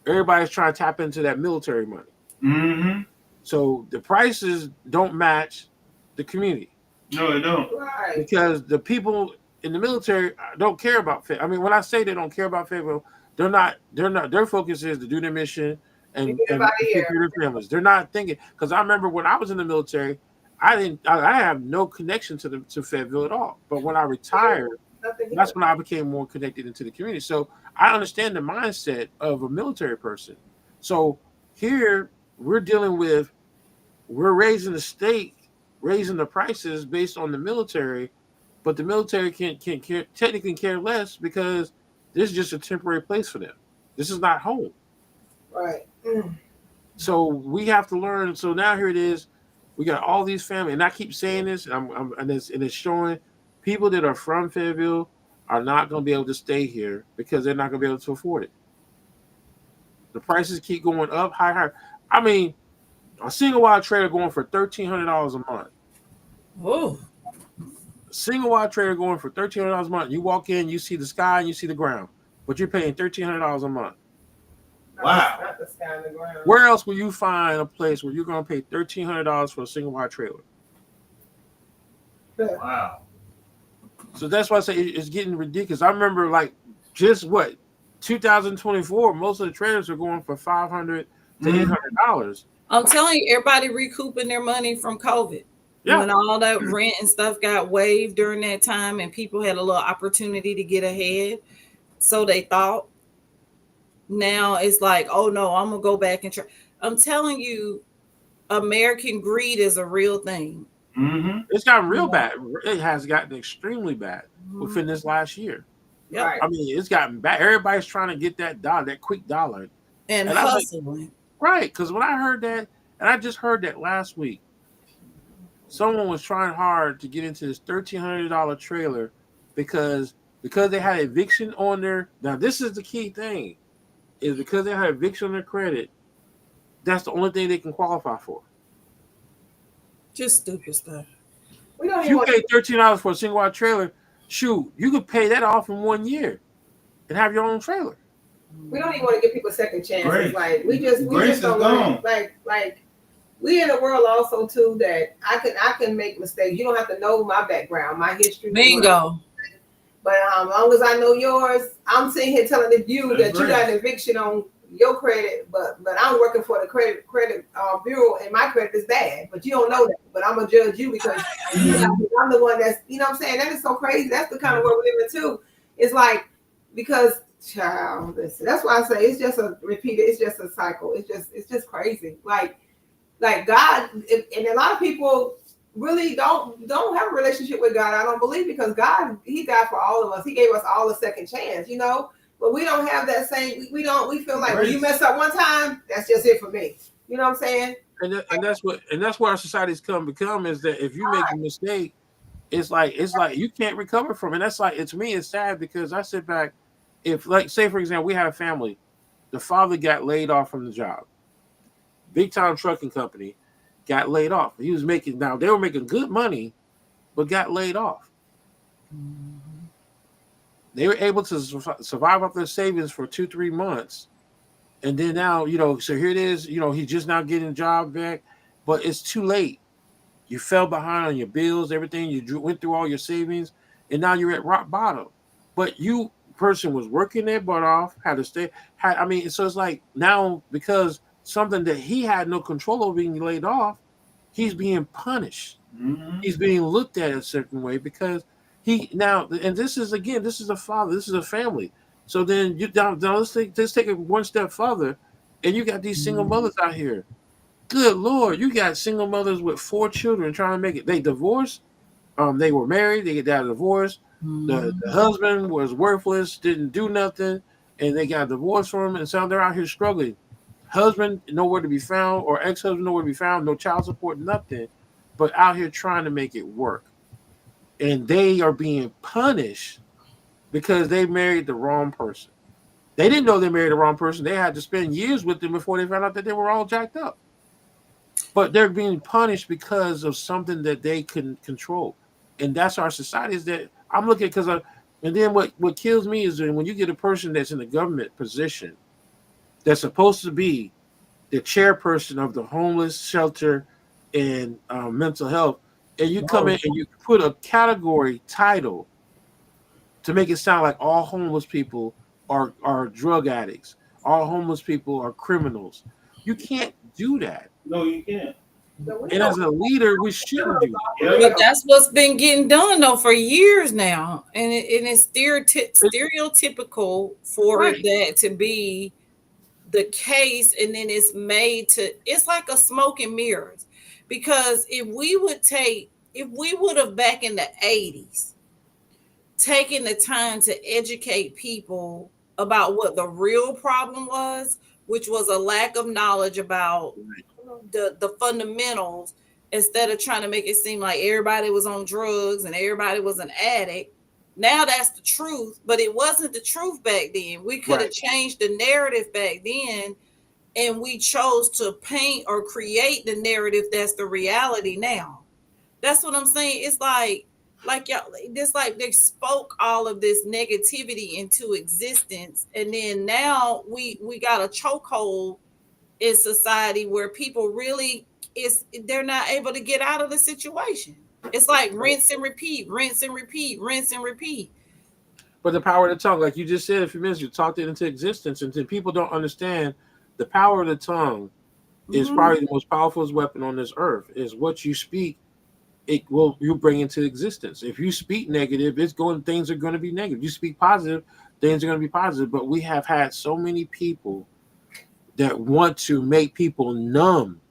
Speaker 1: everybody's trying to tap into that military money.
Speaker 4: Mm-hmm.
Speaker 1: So the prices don't match the community.
Speaker 4: No, they don't.
Speaker 2: Right.
Speaker 1: Because the people in the military don't care about Fayetteville. I mean, when I say they don't care about Fayetteville, they're not. Their focus is to do their mission and take care of their families. They're not thinking because I remember when I was in the military, I have no connection to Fayetteville at all. But when I retired, that's when I became more connected into the community. So I understand the mindset of a military person. So here we're raising the state, raising the prices based on the military, but the military can't technically care less because this is just a temporary place for them. This is not home.
Speaker 2: Right.
Speaker 1: So we have to learn. So now here it is. We got all these families, and I keep saying this, and it's showing people that are from Fayetteville are not going to be able to stay here because they're not going to be able to afford it. The prices keep going up, higher. I mean, a single wide trailer going for $1,300 a month.
Speaker 3: Oh,
Speaker 1: A single wide trailer going for $1,300 a month. You walk in, you see the sky, and you see the ground, but you're paying $1,300 a month.
Speaker 4: Wow.
Speaker 2: Not the sky and the ground.
Speaker 1: Where else will you find a place where you're going to pay $1,300 for a single wide trailer?
Speaker 4: Wow.
Speaker 1: So that's why I say it's getting ridiculous. I remember like just 2024, most of the trailers are going for $500 to $800.
Speaker 3: I'm telling you, everybody recouping their money from COVID.
Speaker 1: Yeah.
Speaker 3: When all that rent and stuff got waived during that time and people had a little opportunity to get ahead. So they thought. Now it's like, oh no, I'm going to go back and try. I'm telling you, American greed is a real thing.
Speaker 4: Mm-hmm.
Speaker 1: It's gotten real bad. It has gotten extremely bad within this last year.
Speaker 3: Yep.
Speaker 2: Right.
Speaker 1: I mean, it's gotten bad. Everybody's trying to get that dollar, that quick dollar.
Speaker 3: And
Speaker 1: And I was like,
Speaker 3: hustling.
Speaker 1: right, because when I heard that, and I just heard that last week, someone was trying hard to get into this $1,300 trailer because they had eviction on their. Now, this is the key thing, is because they had eviction on their credit. That's the only thing they can qualify for.
Speaker 3: Just stupid stuff.
Speaker 2: We don't
Speaker 1: If
Speaker 2: even
Speaker 1: you pay $13 for a single wide trailer, shoot, you could pay that off in 1 year and have your own trailer.
Speaker 2: we don't even want to give people second chances.
Speaker 4: Grace.
Speaker 2: Like we just
Speaker 4: Grace
Speaker 2: don't
Speaker 4: is gone.
Speaker 2: like we in a world also too that I can make mistakes. You don't have to know my background, my history.
Speaker 3: Bingo.
Speaker 2: But as long as I know yours, I'm sitting here telling you
Speaker 4: That's
Speaker 2: that you got an eviction on your credit, but I'm working for the credit bureau and my credit is bad. But you don't know that. But I'm gonna judge you because I'm the one that's, you know what I'm saying? That is so crazy. That's the kind of world we live in too. It's like because child, listen, that's why I say it's just it's just a cycle. It's just crazy. Like God, and a lot of people really don't have a relationship with God. I don't believe because God, He died for all of us. He gave us all a second chance, you know. But we don't have that same. We don't. We feel like when you mess up one time, that's just it for me. You know what I'm saying?
Speaker 1: And that's what our society's become is that if you make a mistake, it's like you can't recover from it. And that's like it's me. It's sad because I sit back. If like say for example, we had a family, the father got laid off from the job, big time trucking company, got laid off. He was making now they were making good money, but got laid off. They were able to survive off their savings for 2-3 months. And then now, so here it is, he's just now getting a job back, but it's too late. You fell behind on your bills, everything. You went through all your savings, and now you're at rock bottom. But person was working their butt off, had to stay. So it's like now because something that he had no control over being laid off, he's being punished. Mm-hmm. He's being looked at a certain way because and this is a father, this is a family. So then let's take it one step further, and you got these single mothers out here. Good Lord, you got single mothers with 4 children trying to make it. They divorced. They were married. They got a divorce. The husband was worthless, didn't do nothing, and they got divorced from him. And so they're out here struggling. Husband nowhere to be found, or ex-husband nowhere to be found. No child support, nothing, but out here trying to make it work. And they are being punished because they married the wrong person. They didn't know they married the wrong person. They had to spend years with them before they found out that they were all jacked up. But they're being punished because of something that they couldn't control. And that's our society is that I'm looking and then what kills me is when you get a person that's in a government position that's supposed to be the chairperson of the homeless shelter and mental health, and you come in and you put a category title to make it sound like all homeless people are drug addicts, all homeless people are criminals. You can't do that.
Speaker 4: No, you can't.
Speaker 1: And as a leader, we shouldn't do that.
Speaker 3: But that's what's been getting done though for years now, and it's stereotypical for that to be the case, and then it's like a smoke and mirrors. Because if we would have back in the 80s taken the time to educate people about what the real problem was, which was a lack of knowledge about the fundamentals, instead of trying to make it seem like everybody was on drugs and everybody was an addict. Now that's the truth, but it wasn't the truth back then. We could have changed the narrative back then, and we chose to paint or create the narrative that's the reality now. That's what I'm saying. It's like y'all, just like they spoke all of this negativity into existence, and then now we got a chokehold in society where people really they're not able to get out of the situation. It's like rinse and repeat.
Speaker 1: But the power of the tongue, like you just said a few minutes, you talked it into existence, and people don't understand the power of the tongue is probably the most powerful weapon on this earth. Is what you speak, you bring into existence. If you speak negative, things are going to be negative. You speak positive, things are going to be positive. But we have had so many people that want to make people numb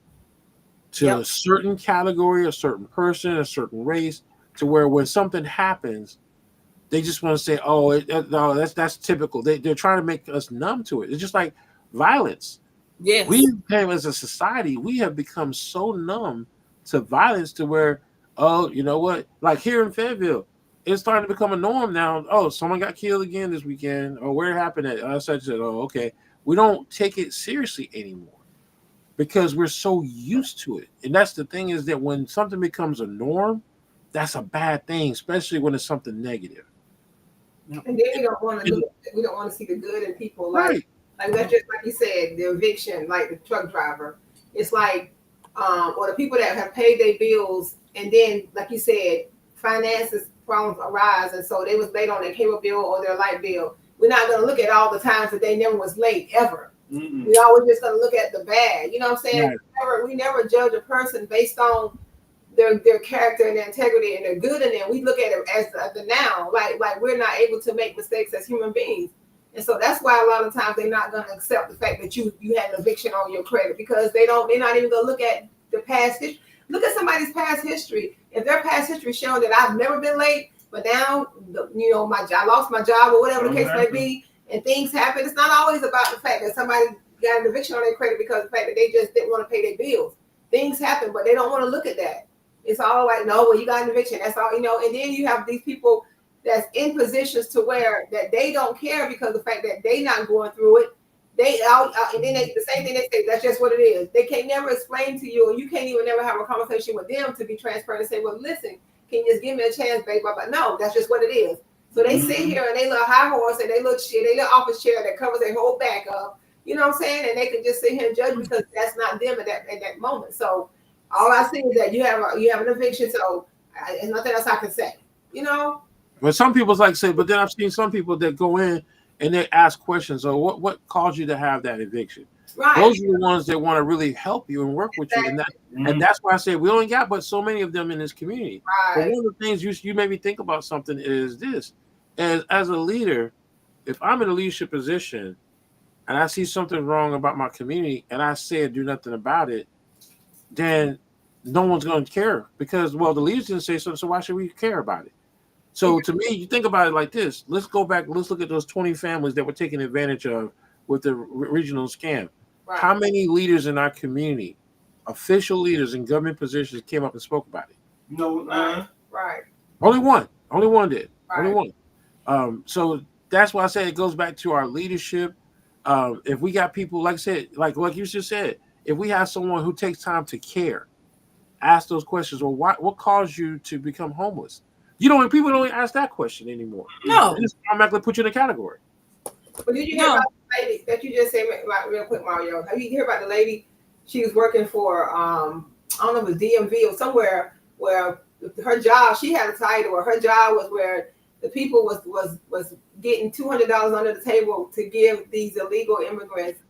Speaker 1: to a certain category, a certain person, a certain race, to where when something happens, they just want to say, no, that's typical. They're trying to make us numb to it. It's just like violence.
Speaker 3: Yes.
Speaker 1: We as a society, we have become so numb to violence to where, you know what? Like here in Fayetteville, it's starting to become a norm now. Oh, someone got killed again this weekend. Or where it happened at such that, okay. We don't take it seriously anymore because we're so used to it. And that's the thing, is that when something becomes a norm, that's a bad thing, especially when it's something negative.
Speaker 2: And then we don't want to see the good in people. Like that's just like you said, the eviction, like the truck driver. It's like, or the people that have paid their bills, and then, like you said, finances problems arise, and so they was late on their cable bill or their light bill. We're not going to look at all the times that they never was late ever. Mm-mm. We always just going to look at the bad. You know what I'm saying? Right. We never judge a person based on their character and their integrity and their good in them. We look at it as the now. Like we're not able to make mistakes as human beings. And so that's why a lot of times they're not going to accept the fact that you had an eviction on your credit, because they're not even going to look at the past history. Look at somebody's past history. If their past history shows that I've never been late, but now, I lost my job or whatever the case may be, and things happen. It's not always about the fact that somebody got an eviction on their credit because of the fact that they just didn't want to pay their bills. Things happen, but they don't want to look at that. It's all like, no, well, you got an eviction. That's all, you know. And then you have these people that's in positions to where that they don't care because of the fact that they not going through it. They out, and then the same thing they say, that's just what it is. They can't never explain to you, and you can't even never have a conversation with them to be transparent and say, well, listen, can you just give me a chance, babe? But no, that's just what it is. So they sit here and they little high horse and they little shit, they little office chair that covers their whole back up. You know what I'm saying? And they can just sit here and judge because that's not them at that moment. So all I see is that you have an eviction. So there's nothing else I can say. You know.
Speaker 1: But some people's like say, but then I've seen some people that go in and they ask questions. So what caused you to have that eviction?
Speaker 2: Right.
Speaker 1: Those are the ones that want to really help you and work with you, and that's why I say we only got but so many of them in this community.
Speaker 2: Right.
Speaker 1: But one of the things you made me think about something is this: as a leader, if I'm in a leadership position and I see something wrong about my community and I say and do nothing about it, then no one's going to care because the leaders didn't say something, so why should we care about it? So to me, you think about it like this: let's go back, let's look at those 20 families that were taken advantage of with the regional scam.
Speaker 2: Right.
Speaker 1: How many leaders in our community, official leaders in government positions, came up and spoke about it?
Speaker 4: No,
Speaker 2: Right.
Speaker 1: Only one did.
Speaker 2: Right.
Speaker 1: Only one. So that's why I say it goes back to our leadership. If we got people, like I said, like you just said, if we have someone who takes time to care, ask those questions. Well, what caused you to become homeless? People don't ask that question anymore.
Speaker 3: No.
Speaker 1: They just automatically put you in a category.
Speaker 2: But did you hear about the lady that you just said, real quick, Mario? Have you heard about the lady? She was working for I don't know if it was DMV or somewhere where her job, she had a title where her job was where the people was getting $200 under the table to give these illegal immigrants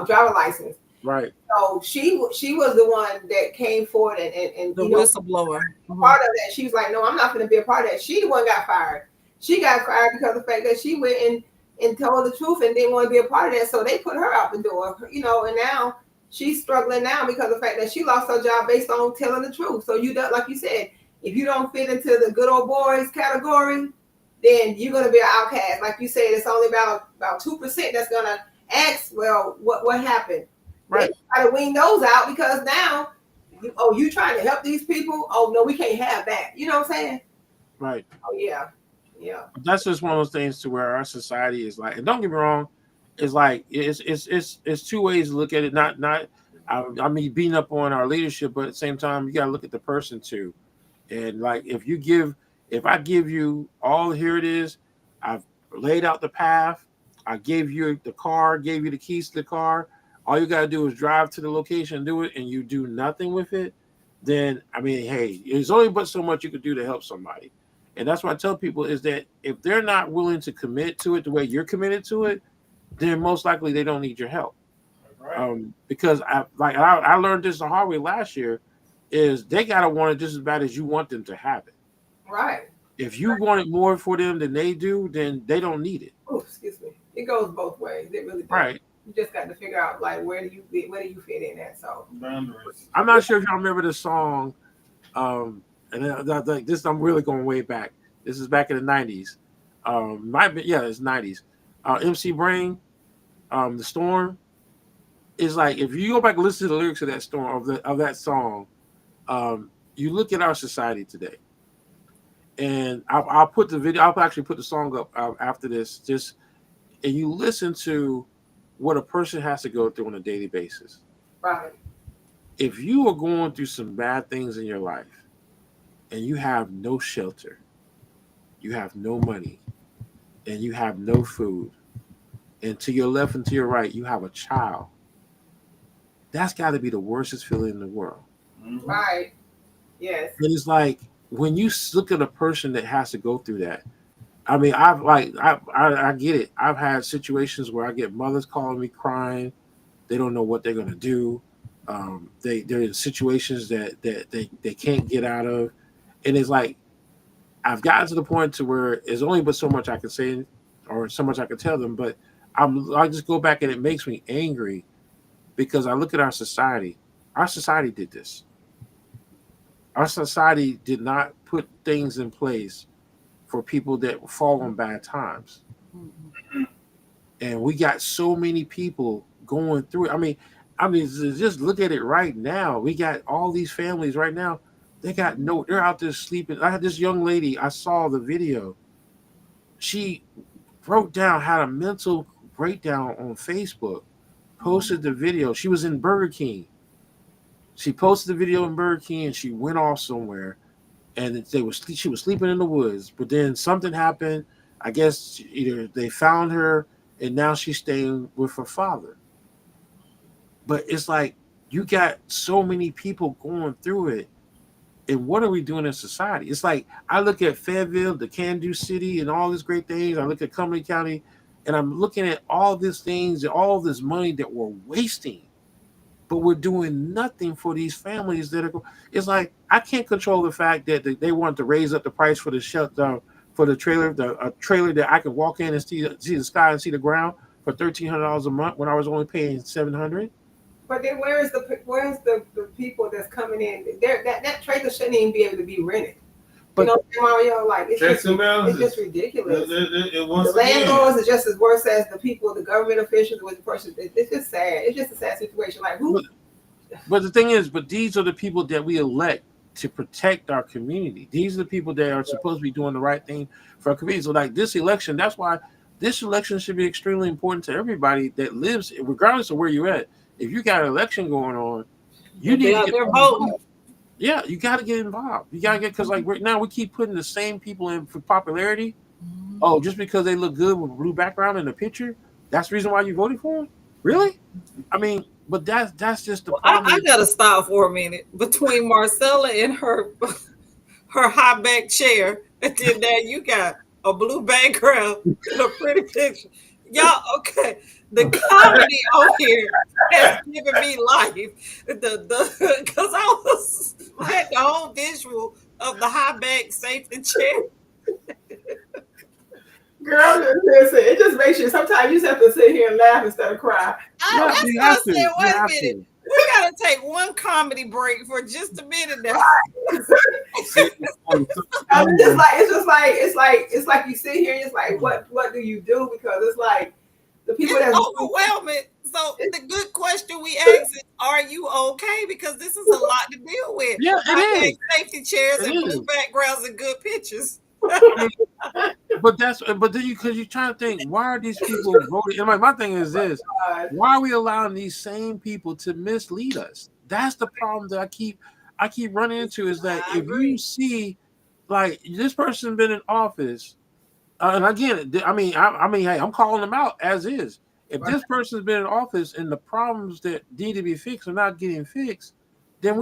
Speaker 2: driver license.
Speaker 1: Right.
Speaker 2: So she was the one that came forward and
Speaker 3: the whistleblower.
Speaker 2: Part of that, she was like, no, I'm not going to be a part of that. She the one got fired. She got fired because of the fact that she went and told the truth and didn't want to be a part of that. So they put her out the door, and now she's struggling now because of the fact that she lost her job based on telling the truth. So you don't, like you said, if you don't fit into the good old boys category, then you're going to be an outcast. Like you said, it's only about 2% that's going to ask, well, what happened?
Speaker 1: Right.
Speaker 2: They try to wean those out because now, you trying to help these people? Oh, no, we can't have that. You know what I'm saying?
Speaker 1: Right.
Speaker 2: Oh, yeah. Yeah.
Speaker 1: That's just one of those things to where our society is like, and don't get me wrong, it's like it's two ways to look at it. Not I mean beating up on our leadership, but at the same time you gotta look at the person too. And like if I give you all, here it is, I've laid out the path, I gave you the car, gave you the keys to the car, all you gotta do is drive to the location and do it, and you do nothing with it, then I mean, hey, there's only but so much you could do to help somebody. And that's what I tell people is that if they're not willing to commit to it the way you're committed to it, then most likely they don't need your help. Right. Because I learned this the hard way last year, is they gotta want it just as bad as you want them to have it.
Speaker 2: Right.
Speaker 1: If you want it more for them than they do, then they don't need it.
Speaker 2: Oh, excuse me. It goes both ways. It really does.
Speaker 1: Right.
Speaker 2: You just got to figure out like where do you fit in at. So
Speaker 4: boundaries.
Speaker 1: I'm not sure if y'all remember the song. And this, I'm really going way back. This is back in the 90s. It's 90s. MC Brain, The Storm, is like, if you go back and listen to the lyrics of that storm, of that song, you look at our society today. And I'll put the video, I'll actually put the song up after this, and you listen to what a person has to go through on a daily basis.
Speaker 2: right.
Speaker 1: If you are going through some bad things in your life, and you have no shelter, you have no money, and you have no food, and to your left and to your right, you have a child, that's got to be the worstest feeling in the world.
Speaker 4: Mm-hmm.
Speaker 2: Right. Yes.
Speaker 1: And it's like, when you look at a person that has to go through that, I mean, I get it. I've had situations where I get mothers calling me crying. They don't know what they're going to do. They're in situations that they can't get out of. And it's like, I've gotten to the point to where there's only but so much I can say or so much I can tell them, but I just go back and it makes me angry because I look at our society. Our society did this. Our society did not put things in place for people that fall on bad times. and we got so many people going through it. I mean, just look at it right now. We got all these families right now. They're out there sleeping. I had this young lady. I saw the video. She broke down, had a mental breakdown on Facebook. Posted the video. She was in Burger King. She posted the video in Burger King, and she went off somewhere. And she was sleeping in the woods. But then something happened. I guess either they found her, and now she's staying with her father. But it's like you got so many people going through it. And what are we doing in society? It's like I look at Fayetteville, the Can-Do City, and all these great things. I look at Cumberland County, and I'm looking at all these things and all this money that we're wasting, but we're doing nothing for these families that are. It's like I can't control the fact that they want to raise up the price for the shelter, for the trailer, a trailer that I can walk in and see the sky and see the ground for $1,300 a month when I was only paying $700.
Speaker 2: But then where's the people that's coming in? That trailer shouldn't even be able to be rented.
Speaker 1: But
Speaker 2: Mario, like it's
Speaker 4: Checks and
Speaker 2: just
Speaker 4: balances.
Speaker 2: ridiculous.
Speaker 4: Once
Speaker 2: The
Speaker 4: again,
Speaker 2: landlords are just as worse as the people, the government officials with the person. It's just sad. It's just a sad situation. Like who?
Speaker 1: But the thing is, these are the people that we elect to protect our community. These are the people that are supposed to be doing the right thing for our community. So like this election, that's why this election should be extremely important to everybody that lives, regardless of where you're at. If you got an election going on, you need to get
Speaker 3: voting.
Speaker 1: Yeah, you got to get involved. You got to get, because like right now we keep putting the same people in for popularity. Oh, just because they look good with a blue background in the picture, that's the reason why you voted for them? Really? I mean, but that's just the problem.
Speaker 3: I gotta stop for a minute. Between Marcella and her high back chair, and then now you got a blue background and a pretty picture. Y'all, okay. The comedy on here has given me life. Because I had the whole visual of the high back safety chair.
Speaker 2: Girl, listen, it just makes you. Sometimes you just have to sit here and laugh instead of cry.
Speaker 3: That's what I said. Wait a minute. We gotta take one comedy break for just a minute now.
Speaker 2: It's like you sit here and it's like, what do you do? Because it's like the people
Speaker 3: It's
Speaker 2: that's
Speaker 3: overwhelming. So the good question we ask is, are you okay? Because this is a lot to deal with.
Speaker 1: Yeah, it is.
Speaker 3: Safety chairs
Speaker 1: It
Speaker 3: and
Speaker 1: is.
Speaker 3: blue backgrounds and good pictures.
Speaker 1: But then because you're trying to think, why are these people voting? And my thing is this: why are we allowing these same people to mislead us? That's the problem that I keep running into. Is that if you see, like this person been in office, and again, I mean, hey, I'm calling them out as is. If this person's been in office and the problems that need to be fixed are not getting fixed, then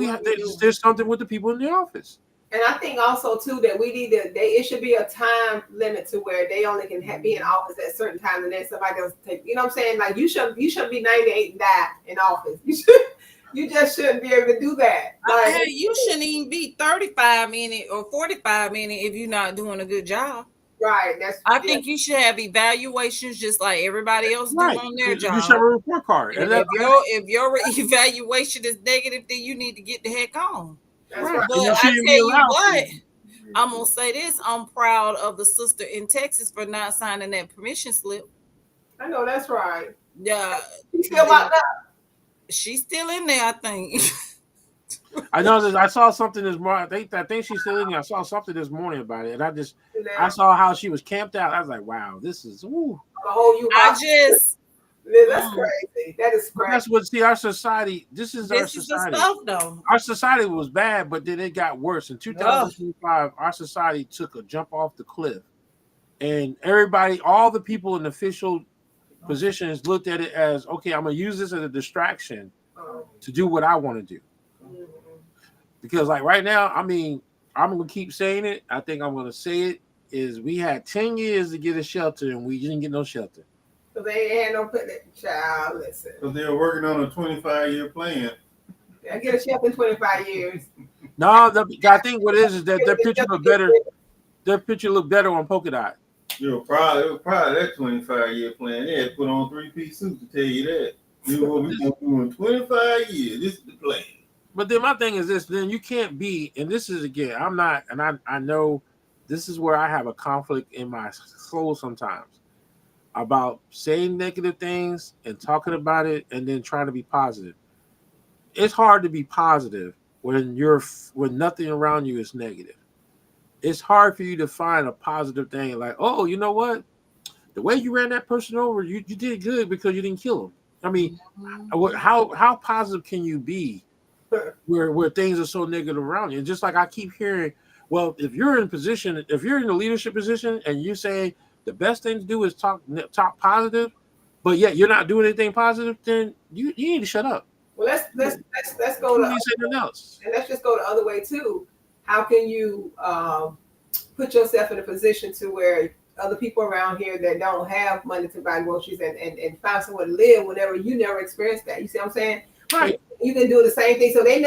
Speaker 1: there's something with the people in the office.
Speaker 2: And I think also too that we need to. It should be a time limit to where they only can be in office at certain times, and then somebody else take. You know what I'm saying? Like you shouldn't be 98 and die in office. You just shouldn't be able to do that. Like,
Speaker 3: You shouldn't even be 35 minutes or 45 minutes if you're not doing a good job.
Speaker 2: Right.
Speaker 3: I think you should have evaluations just like everybody else do on their job.
Speaker 1: You should have a report card.
Speaker 3: And if your evaluation is negative, then you need to get the heck on.
Speaker 2: That's right.
Speaker 3: But I tell you what, I'm gonna say this: I'm proud of the sister in Texas for not signing that permission slip.
Speaker 2: I know that's right.
Speaker 3: Yeah,
Speaker 2: She's still locked up.
Speaker 3: She's still in there, I think.
Speaker 1: I know that I saw something this morning. I think she's still in there. I saw something this morning about it, and I saw how she was camped out. I was like, wow, this is ooh.
Speaker 2: That's crazy. That is crazy.
Speaker 1: That's what our society. This is our society.
Speaker 3: This is the stuff, though.
Speaker 1: Our society was bad, but then it got worse. In 2025, our society took a jump off the cliff, and everybody, all the people in official positions, looked at it as, okay, I'm gonna use this as a distraction to do what I want to do. Because like right now, I mean, I'm gonna keep saying it. I think I'm gonna say it. Is we had 10 years to get a shelter, and we didn't get no shelter.
Speaker 2: So they had no putting it, child. Listen.
Speaker 4: Because they were working on a 25-year plan.
Speaker 2: I get a shelter in 25 years.
Speaker 1: No, I think what it is that their picture look better. Their picture look better on Polka Dot.
Speaker 4: It was probably that 25-year plan. They had put on 3-piece suits to tell you that. You know what we're going to do in 25 years. This is the plan.
Speaker 1: But then my thing is this: then you can't be, and this is again, I'm not, and I know this is where I have a conflict in my soul sometimes. about saying negative things and talking about it and then trying to be positive. It's hard to be positive when nothing around you is negative. It's hard for you to find a positive thing like, oh, you know what? The way you ran that person over, you did good because you didn't kill him. I mean, how positive can you be where things are so negative around you? And just like I keep hearing, well, if you're in a leadership position and you say the best thing to do is talk positive, but yet you're not doing anything positive, then you need to shut up.
Speaker 2: Well, let's go
Speaker 1: You
Speaker 2: to
Speaker 1: say nothing else.
Speaker 2: and let's just go the other way too. How can you put yourself in a position to where other people around here that don't have money to buy groceries and find somewhere to live whenever you never experienced that? You see what I'm saying?
Speaker 1: Right.
Speaker 2: You can do the same thing. So they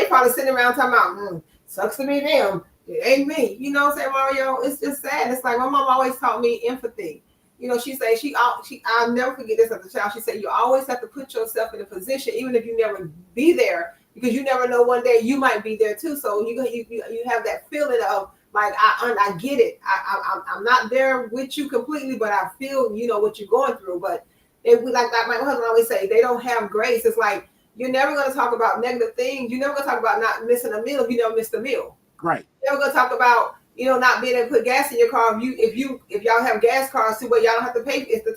Speaker 2: probably sitting around talking about, sucks to be them. It ain't me. You know what I'm saying, Mario? It's just sad. It's like my mom always taught me empathy. You know, she say I'll never forget this as a child. She said you always have to put yourself in a position, even if you never be there, because you never know one day you might be there too. So you have that feeling of like I get it. I'm not there with you completely, but I feel what you're going through. But like my husband always say, they don't have grace. It's like you're never going to talk about negative things. You're never going to talk about not missing a meal if you never missed a meal.
Speaker 1: Right.
Speaker 2: You're never going to talk about not being able to put gas in your car. If y'all have gas cars too, but y'all don't have to pay. It's the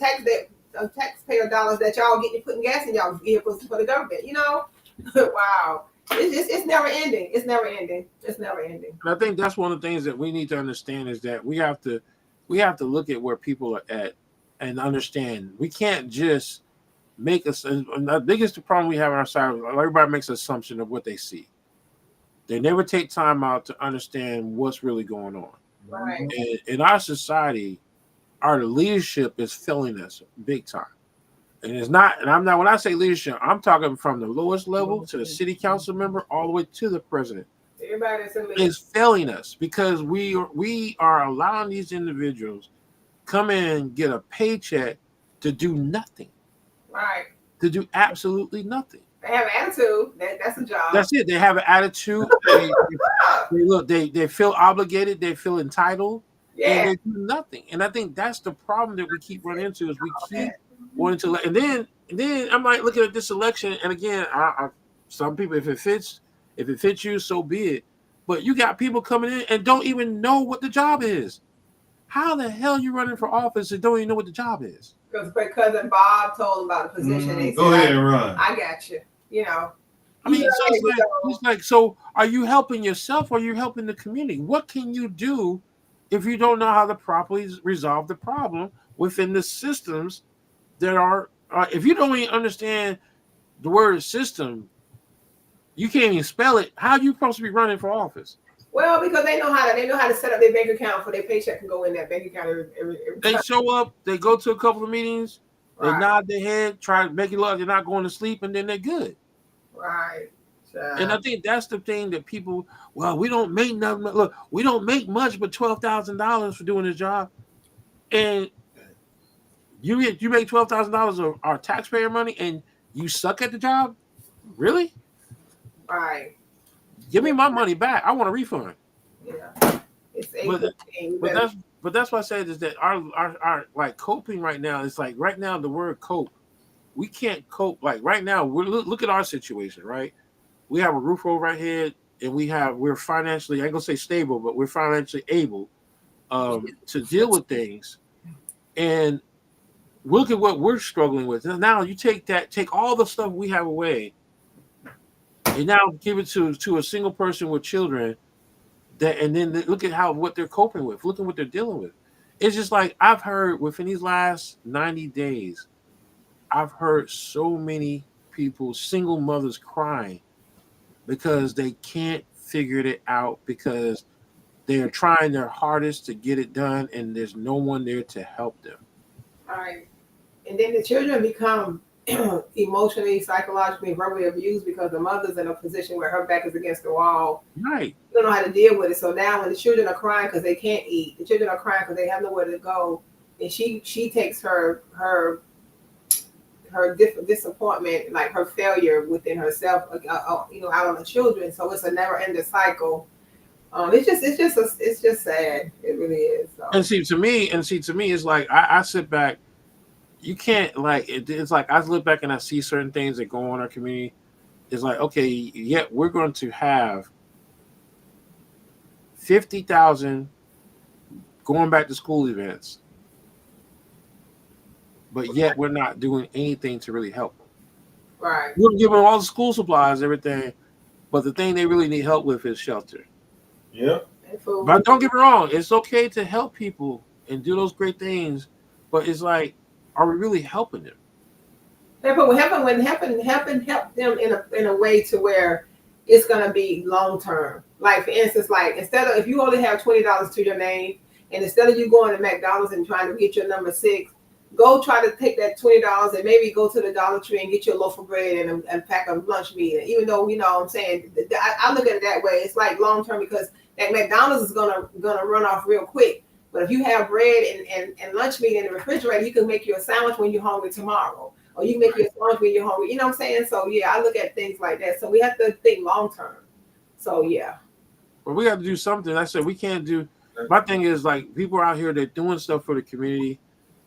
Speaker 2: taxpayer dollars that y'all getting putting gas in y'all vehicles for the government. Wow. It's never ending. It's never ending. It's never ending.
Speaker 1: And I think that's one of the things that we need to understand is that we have to look at where people are at and understand we can't just make us. The biggest problem we have on our side, everybody makes an assumption of what they see. They never take time out to understand what's really going on.
Speaker 2: Right.
Speaker 1: And in our society, our leadership is failing us big time. And it's not, and I'm not, when I say leadership, I'm talking from the lowest level to the city council member all the way to the president.
Speaker 2: Everybody that's in
Speaker 1: Is failing us because we are allowing these individuals come in, get a paycheck to do nothing.
Speaker 2: Right.
Speaker 1: To do absolutely nothing.
Speaker 2: They have attitude. That's a job.
Speaker 1: That's it. They have an attitude. They feel obligated. They feel entitled.
Speaker 2: Yeah.
Speaker 1: And they do nothing. And I think that's the problem that we keep running into is we keep wanting to. And then I'm like looking at this election, and again, some people, if it fits you, so be it. But you got people coming in and don't even know what the job is. How the hell are you running for office and don't even know what the job is?
Speaker 2: Because my cousin Bob told him about the position. He
Speaker 4: Go
Speaker 2: said,
Speaker 4: ahead and run.
Speaker 2: I got you.
Speaker 1: I mean, so it's like, so are you helping yourself or are you helping the community? What can you do if you don't know how to properly resolve the problem within the systems that are, if you don't even understand the word system, you can't even spell it. How are you supposed to be running for office?
Speaker 2: Well, because they know how to set up their bank account for their paycheck and go in that bank account every
Speaker 1: They show up, they go to a couple of meetings, they
Speaker 2: Right.
Speaker 1: nod their head, try to make it look like they're not going to sleep, and then they're good.
Speaker 2: Right.
Speaker 1: And I think that's the thing that people, well, we don't make nothing. Look, we don't make much but $12,000 for doing this job. And you make $12,000 of our taxpayer money and you suck at the job? Really?
Speaker 2: Right.
Speaker 1: Give me my money back. I want a refund.
Speaker 2: Yeah. It's
Speaker 1: But that's what I said is that our like coping right now is like right now the word cope. We can't cope. Like right now, look at our situation, right? We have a roof over our head and we're financially, I ain't gonna say stable, but we're financially able to deal with things. And look at what we're struggling with. And now you take all the stuff we have away and now give it to a single person with children and then look at what they're coping with. Look at what they're dealing with. It's just like I've heard within these last 90 days, I've heard so many people, single mothers crying because they can't figure it out because they are trying their hardest to get it done and there's no one there to help them.
Speaker 2: All right. And then the children become emotionally, psychologically, verbally abused because the mother's in a position where her back is against the wall.
Speaker 1: Right.
Speaker 2: Don't know how to deal with it. So now when the children are crying because they can't eat, the children are crying because they have nowhere to go, and she takes her disappointment, like her failure within herself, out on the children. So it's a never-ending cycle. It's just sad. It really is. So.
Speaker 1: And see to me, it's like I sit back. You can't like it's like I look back and I see certain things that go on in our community. It's like okay, yeah, we're going to have 50,000 going back to school events, but yet we're not doing anything to really help them.
Speaker 2: Right.
Speaker 1: We're giving them all the school supplies, everything, but the thing they really need help with is shelter.
Speaker 4: Yeah.
Speaker 1: But don't get me wrong, it's okay to help people and do those great things, but it's like, are we really helping them?
Speaker 2: Help them in a way to where it's gonna be long term. Like for instance, like instead of if you only have $20 to your name, and instead of you going to McDonald's and trying to get your number 6, go try to take that $20 and maybe go to the Dollar Tree and get your loaf of bread and pack a lunch meat. And even though you know what I'm saying, I look at it that way. It's like long term because that McDonald's is gonna run off real quick. But if you have bread and lunch meat in the refrigerator, you can make you a sandwich when you're hungry tomorrow. Or you can make you a sandwich when you're hungry. You know what I'm saying? So yeah, I look at things like that. So we have to think long term. So yeah.
Speaker 1: But we got to do something. I said we can't do. My thing is like people out here, they're doing stuff for the community,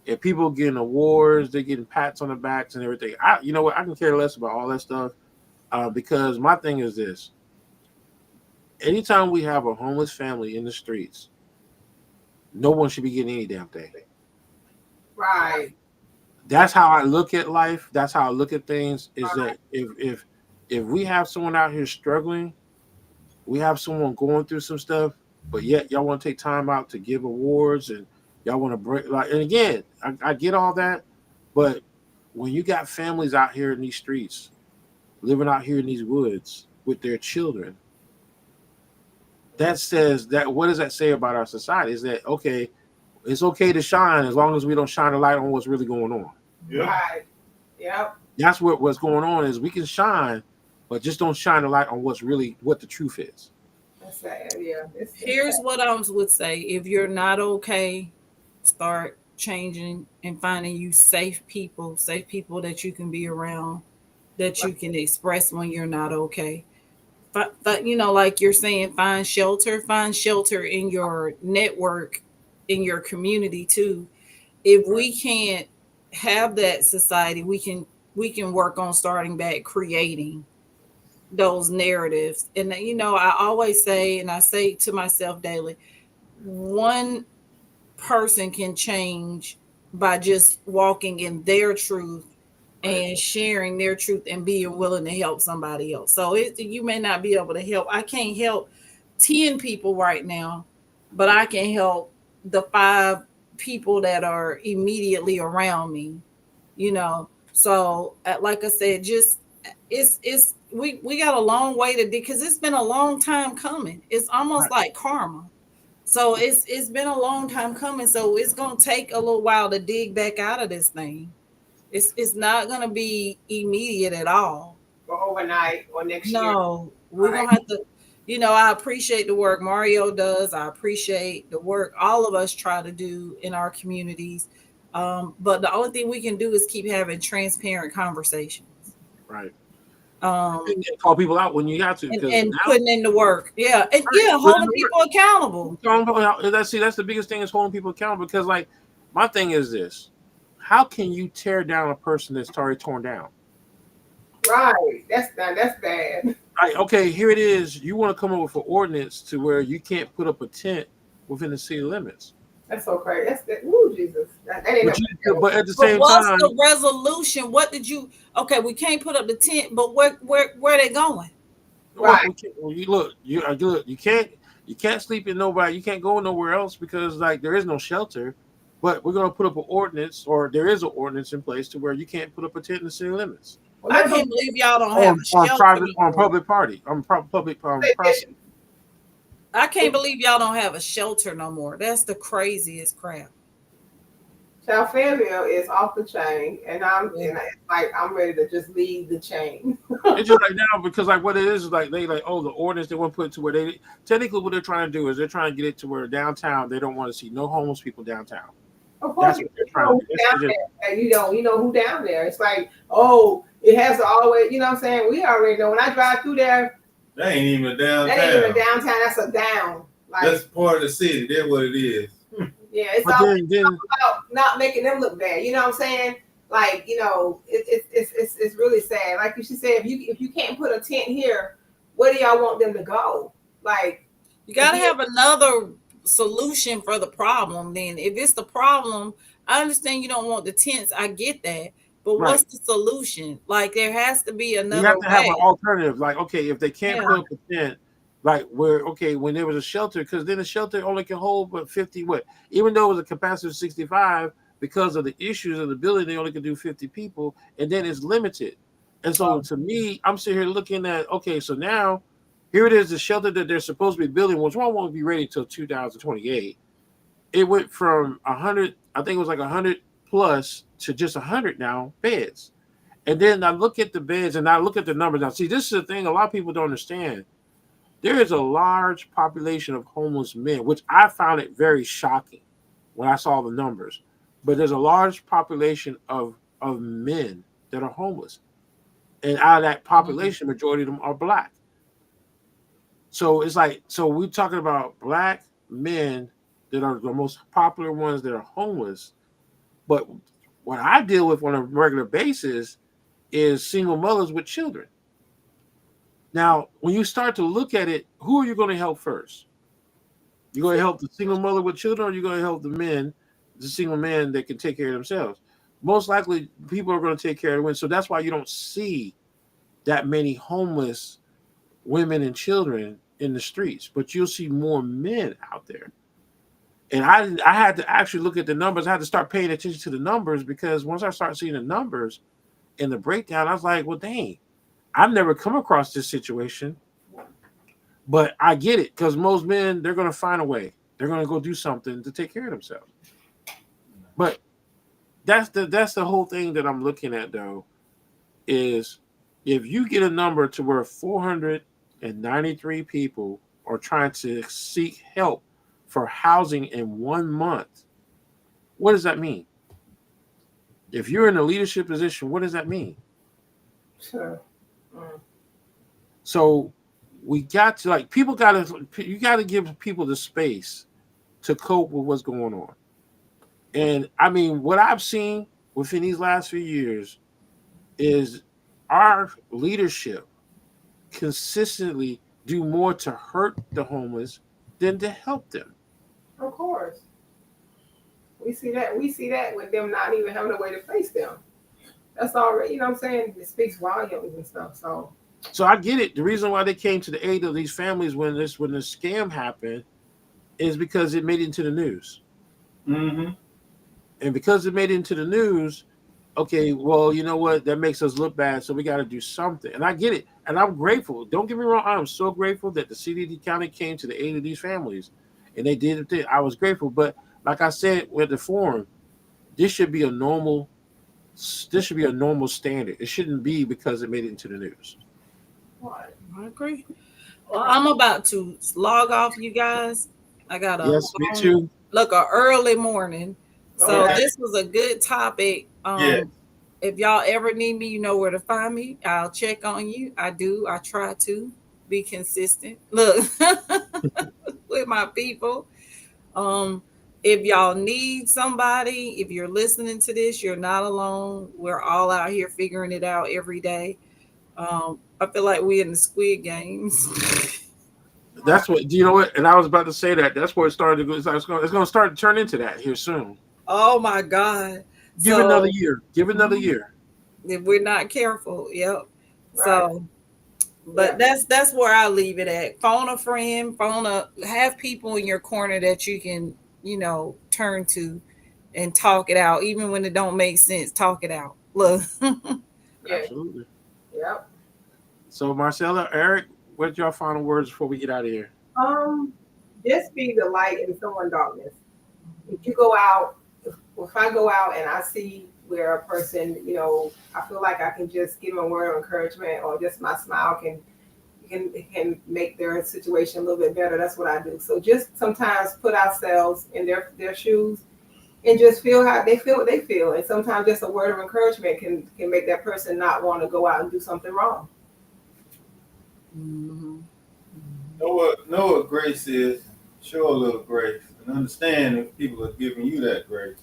Speaker 1: and people getting awards, they're getting pats on the backs and everything. You know what? I can care less about all that stuff because my thing is this: anytime we have a homeless family in the streets, no one should be getting any damn thing.
Speaker 2: Right.
Speaker 1: That's how I look at life. That's how I look at things. Is that if we have someone out here struggling, we have someone going through some stuff, but yet y'all want to take time out to give awards and y'all want to break like. And again, I get all that, but when you got families out here in these streets, living out here in these woods with their children, that says that what does that say about our society? Is that okay? It's okay to shine as long as we don't shine a light on what's really going on.
Speaker 4: Yeah.
Speaker 2: Right. Yep.
Speaker 1: That's what's going on is we can shine, but just don't shine a light on what the truth is.
Speaker 2: That's sad. Yeah.
Speaker 3: Here's what I would say: if you're not okay, start changing and finding you safe people that you can be around, that you can express when you're not okay. But you know, like you're saying, find shelter in your network, in your community too. If we can't have that society, we can work on starting back creating those narratives. And you know, I always say, and I say to myself daily, one person can change by just walking in their truth and sharing their truth and being willing to help somebody else. So you may not be able to help. I can't help 10 people right now, but I can help the 5 people that are immediately around me, you know. So like I said, just we got a long way to do because it's been a long time coming. It's almost like karma. So it's been a long time coming. So it's gonna take a little while to dig back out of this thing. It's not gonna be immediate at all.
Speaker 2: Or overnight or next year.
Speaker 3: No, we're gonna have to. You know, I appreciate the work Mario does. I appreciate the work all of us try to do in our communities. But the only thing we can do is keep having transparent conversations.
Speaker 1: Right.
Speaker 3: And
Speaker 1: call people out when you got to.
Speaker 3: And putting in the work. Yeah. And holding people accountable.
Speaker 1: That's the biggest thing is holding people accountable because like my thing is this. How can you tear down a person that's already torn down?
Speaker 2: Right. That's bad.
Speaker 1: Right, okay, here it is. You want to come up with an ordinance to where you can't put up a tent within the city limits.
Speaker 2: That's so crazy. Ooh, Jesus. That ain't
Speaker 1: but at the same
Speaker 3: what's
Speaker 1: time,
Speaker 3: the resolution? What did you? Okay, we can't put up the tent, but where are they going?
Speaker 2: Right.
Speaker 1: You can't sleep in nobody. You can't go nowhere else because like there is no shelter. But we're gonna put up an ordinance, or there is an ordinance in place to where you can't put up a tent in the city limits.
Speaker 3: Well, I can't believe y'all don't have a shelter
Speaker 1: on public party. Public process.
Speaker 3: I can't believe y'all don't have a shelter no more. That's the craziest crap.
Speaker 2: Child Fayetteville is off the chain, and I'm ready to just leave the chain.
Speaker 1: It's just like now because like what it is like they like the ordinance they want to put to where they technically what they're trying to do is they're trying to get it to where downtown they don't want to see no homeless people downtown.
Speaker 2: Of course,
Speaker 1: that's what they're trying to do.
Speaker 2: And you know who down there. It's like, it has to always, you know what I'm saying? We already know when I drive through there,
Speaker 4: That ain't even a downtown.
Speaker 2: That ain't even a downtown. That's a down. Like,
Speaker 4: That's part of the city. That's what it is.
Speaker 2: yeah, it's
Speaker 1: But
Speaker 2: all
Speaker 1: then
Speaker 2: about not making them look bad. You know what I'm saying? Like, you know, it's really sad. Like you said, if you can't put a tent here, where do y'all want them to go? Like,
Speaker 3: You got to have another solution for the problem. Then, if it's the problem, I understand you don't want the tents. I get that, but
Speaker 1: Right.
Speaker 3: what's the solution? Like, there has to be
Speaker 1: you
Speaker 3: another
Speaker 1: have to have
Speaker 3: way.
Speaker 1: an alternative. Like, okay, if they can't
Speaker 3: Yeah.
Speaker 1: put up a tent, like where when there was a shelter, because then the shelter only can hold but 50. Even though it was a capacity of 65, because of the issues of the building, they only could do 50 people, and then it's limited. And so to me, I'm sitting here looking at, okay, so now here it is, the shelter that they're supposed to be building, which one won't be ready till 2028. It went from 100, I think it was like 100 plus to just 100 now beds. And then I look at the beds and I look at the numbers. Now, see, this is the thing a lot of people don't understand. There is a large population of homeless men, which I found it very shocking when I saw the numbers. But there's a large population of men that are homeless. And out of that population, majority of them are black. So it's like, so we're talking about black men that are the most popular ones that are homeless. But what I deal with on a regular basis is single mothers with children. Now, when you start to look at it, who are you going to help first? You're going to help the single mother with children, or you're going to help the single men that can take care of themselves? Most likely, people are going to take care of the women. So that's why you don't see that many homeless women and children in the streets, but you'll see more men out there. And I had to actually look at the numbers. I had to start paying attention to the numbers, because once I started seeing the numbers and the breakdown, I was like, well, dang, I've never come across this situation. But I get it, because most men, they're going to find a way. They're going to go do something to take care of themselves. But that's the whole thing that I'm looking at, though, is if you get a number to where 493 people are trying to seek help for housing in 1 month, what does that mean? If you're in a leadership position, what does that mean?
Speaker 2: sure.
Speaker 1: So we got to, like, you got to give people the space to cope with what's going on. And I mean, what I've seen within these last few years is our leadership consistently do more to hurt the homeless than to help them.
Speaker 2: Of course. We see that with them not even having a way to face them. That's already, you know what I'm saying? It speaks volumes and stuff. So
Speaker 1: I get it. The reason why they came to the aid of these families when the scam happened is because it made it into the news.
Speaker 4: Mm-hmm.
Speaker 1: And because it made it into the news, okay, well, you know what? That makes us look bad, so we got to do something. And I get it. And I'm grateful. Don't get me wrong. I'm so grateful that the CDD County came to the aid of these families. And they did it. I was grateful. But like I said with the forum, this should be a normal standard. It shouldn't be because it made it into the news.
Speaker 2: what?
Speaker 3: I agree. Well, I'm about to log off, you guys. I got
Speaker 1: Yes, me too.
Speaker 3: Look, a early morning. So
Speaker 4: Okay.
Speaker 3: this was a good topic.
Speaker 4: Yes.
Speaker 3: If y'all ever need me, you know where to find me. I'll check on you. I do. I try to be consistent. Look, with my people. If y'all need somebody, if you're listening to this, you're not alone. We're all out here figuring it out every day. I feel like we in the Squid Games.
Speaker 1: That's what, do you know what? And I was about to say that. That's where it started to go. It's going to start to turn into that here soon.
Speaker 3: Oh my God.
Speaker 1: Give
Speaker 3: So,
Speaker 1: another year. Give another year.
Speaker 3: if we're not careful, yep.
Speaker 2: Right.
Speaker 3: So, but that's where I leave it at. Phone a friend, have people in your corner that you can, turn to and talk it out. Even when it don't make sense, talk it out. Look.
Speaker 2: Yeah.
Speaker 1: Absolutely.
Speaker 2: Yep.
Speaker 1: So, Marcella, Eric, what's your final words before we get out of here?
Speaker 2: Just be the light in someone's darkness. If you go out, if I go out and I see where a person, I feel like I can just give them a word of encouragement, or just my smile can make their situation a little bit better. That's what I do. So just sometimes put ourselves in their shoes and just feel how they feel, what they feel. And sometimes just a word of encouragement can make that person not want to go out and do something wrong.
Speaker 3: Mhm.
Speaker 4: Know what grace is. Show a little grace and understand if people are giving you that grace.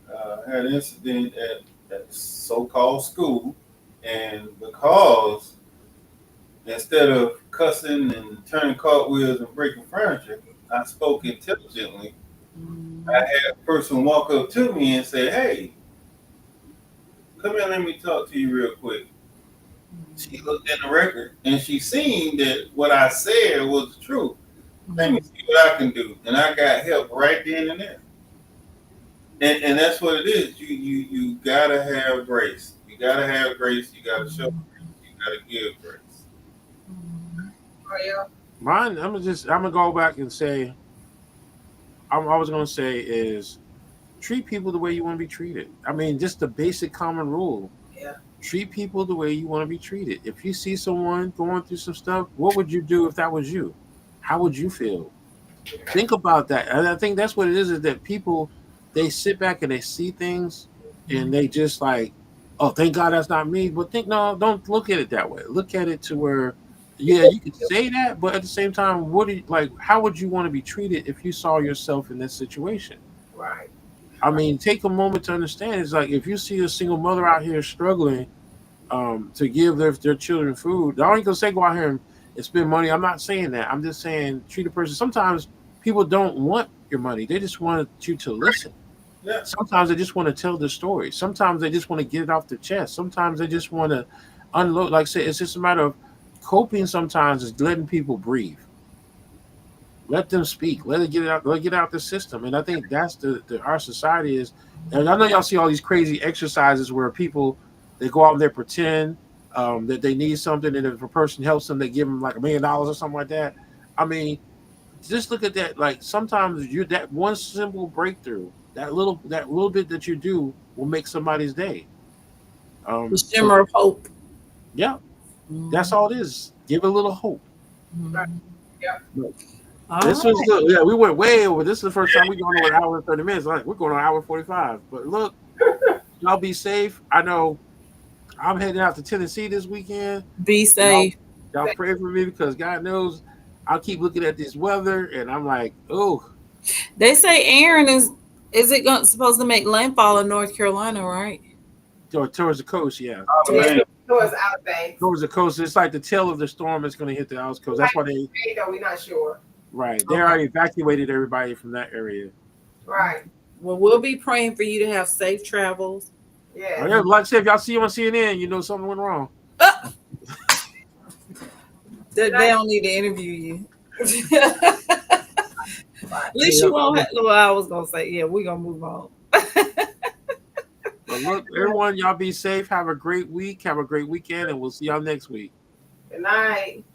Speaker 4: I had an incident at so-called school, and because instead of cussing and turning cartwheels and breaking furniture, I spoke intelligently. I had a person walk up to me and say, "Hey, come here, let me talk to you real quick." She looked in the record and she seen that what I said was the truth. Let me see what I can do. And I got help right then and there. And that's what it is. You gotta have grace. You gotta have grace. You gotta show grace. You gotta give grace.
Speaker 2: Oh, yeah.
Speaker 1: Mine, I'm gonna go back and say, I was gonna say is treat people the way you want to be treated. I mean, just the basic common rule.
Speaker 2: Yeah.
Speaker 1: Treat people the way you want to be treated. If you see someone going through some stuff, what would you do if that was you? How would you feel? Think about that. And I think that's what it is that people, they sit back and they see things and they just like, oh, thank God that's not me. But no, don't look at it that way. Look at it to where, yeah, you could say that, but at the same time, how would you want to be treated if you saw yourself in this situation?
Speaker 2: Right.
Speaker 1: I mean, take a moment to understand. It's like if you see a single mother out here struggling to give their children food, I ain't gonna say go out here and spend money. I'm not saying that. I'm just saying treat a person. Sometimes people don't want your money. They just want you to listen.
Speaker 4: Yeah.
Speaker 1: Sometimes they just want to tell their story. Sometimes they just want to get it off their chest. Sometimes they just want to unload. Like I said, it's just a matter of coping. Sometimes is letting people breathe. Let them speak. Let it get out. Let it get out the system. And I think that's our society is. And I know y'all see all these crazy exercises where people they go out and they pretend that they need something, and if a person helps them, they give them like $1 million or something like that. I mean, just look at that. Like sometimes you that one simple breakthrough, that little bit that you do will make somebody's day.
Speaker 3: The shimmer of hope.
Speaker 1: Yeah, that's all it is. Give a little hope.
Speaker 2: Right. Yeah.
Speaker 1: This was good. Yeah, we went way over. This is the first time we going over an hour and 30 minutes. Like we're going on an hour 45. But look, y'all be safe. I know I'm heading out to Tennessee this weekend.
Speaker 3: Be safe.
Speaker 1: Y'all pray for me because God knows I'll keep looking at this weather and I'm like, oh.
Speaker 3: They say Aaron is it supposed to make landfall in North Carolina, right?
Speaker 1: Towards the coast, yeah.
Speaker 4: Man,
Speaker 2: Towards Outer Banks.
Speaker 1: Towards the coast. It's like the tail of the storm is going to hit the outer coast. That's why they.
Speaker 2: We're not sure.
Speaker 1: Right. They already evacuated everybody from that area.
Speaker 2: Right.
Speaker 3: Well, we'll be praying for you to have safe travels.
Speaker 2: Yeah.
Speaker 1: Yeah, like I said, if y'all see him on CNN, you know something went wrong.
Speaker 3: They don't need to interview you. At least you won't have. Well, I was gonna say, yeah, we're gonna move on.
Speaker 1: But look, everyone, y'all be safe. Have a great week. Have a great weekend, and we'll see y'all next week.
Speaker 2: Good night.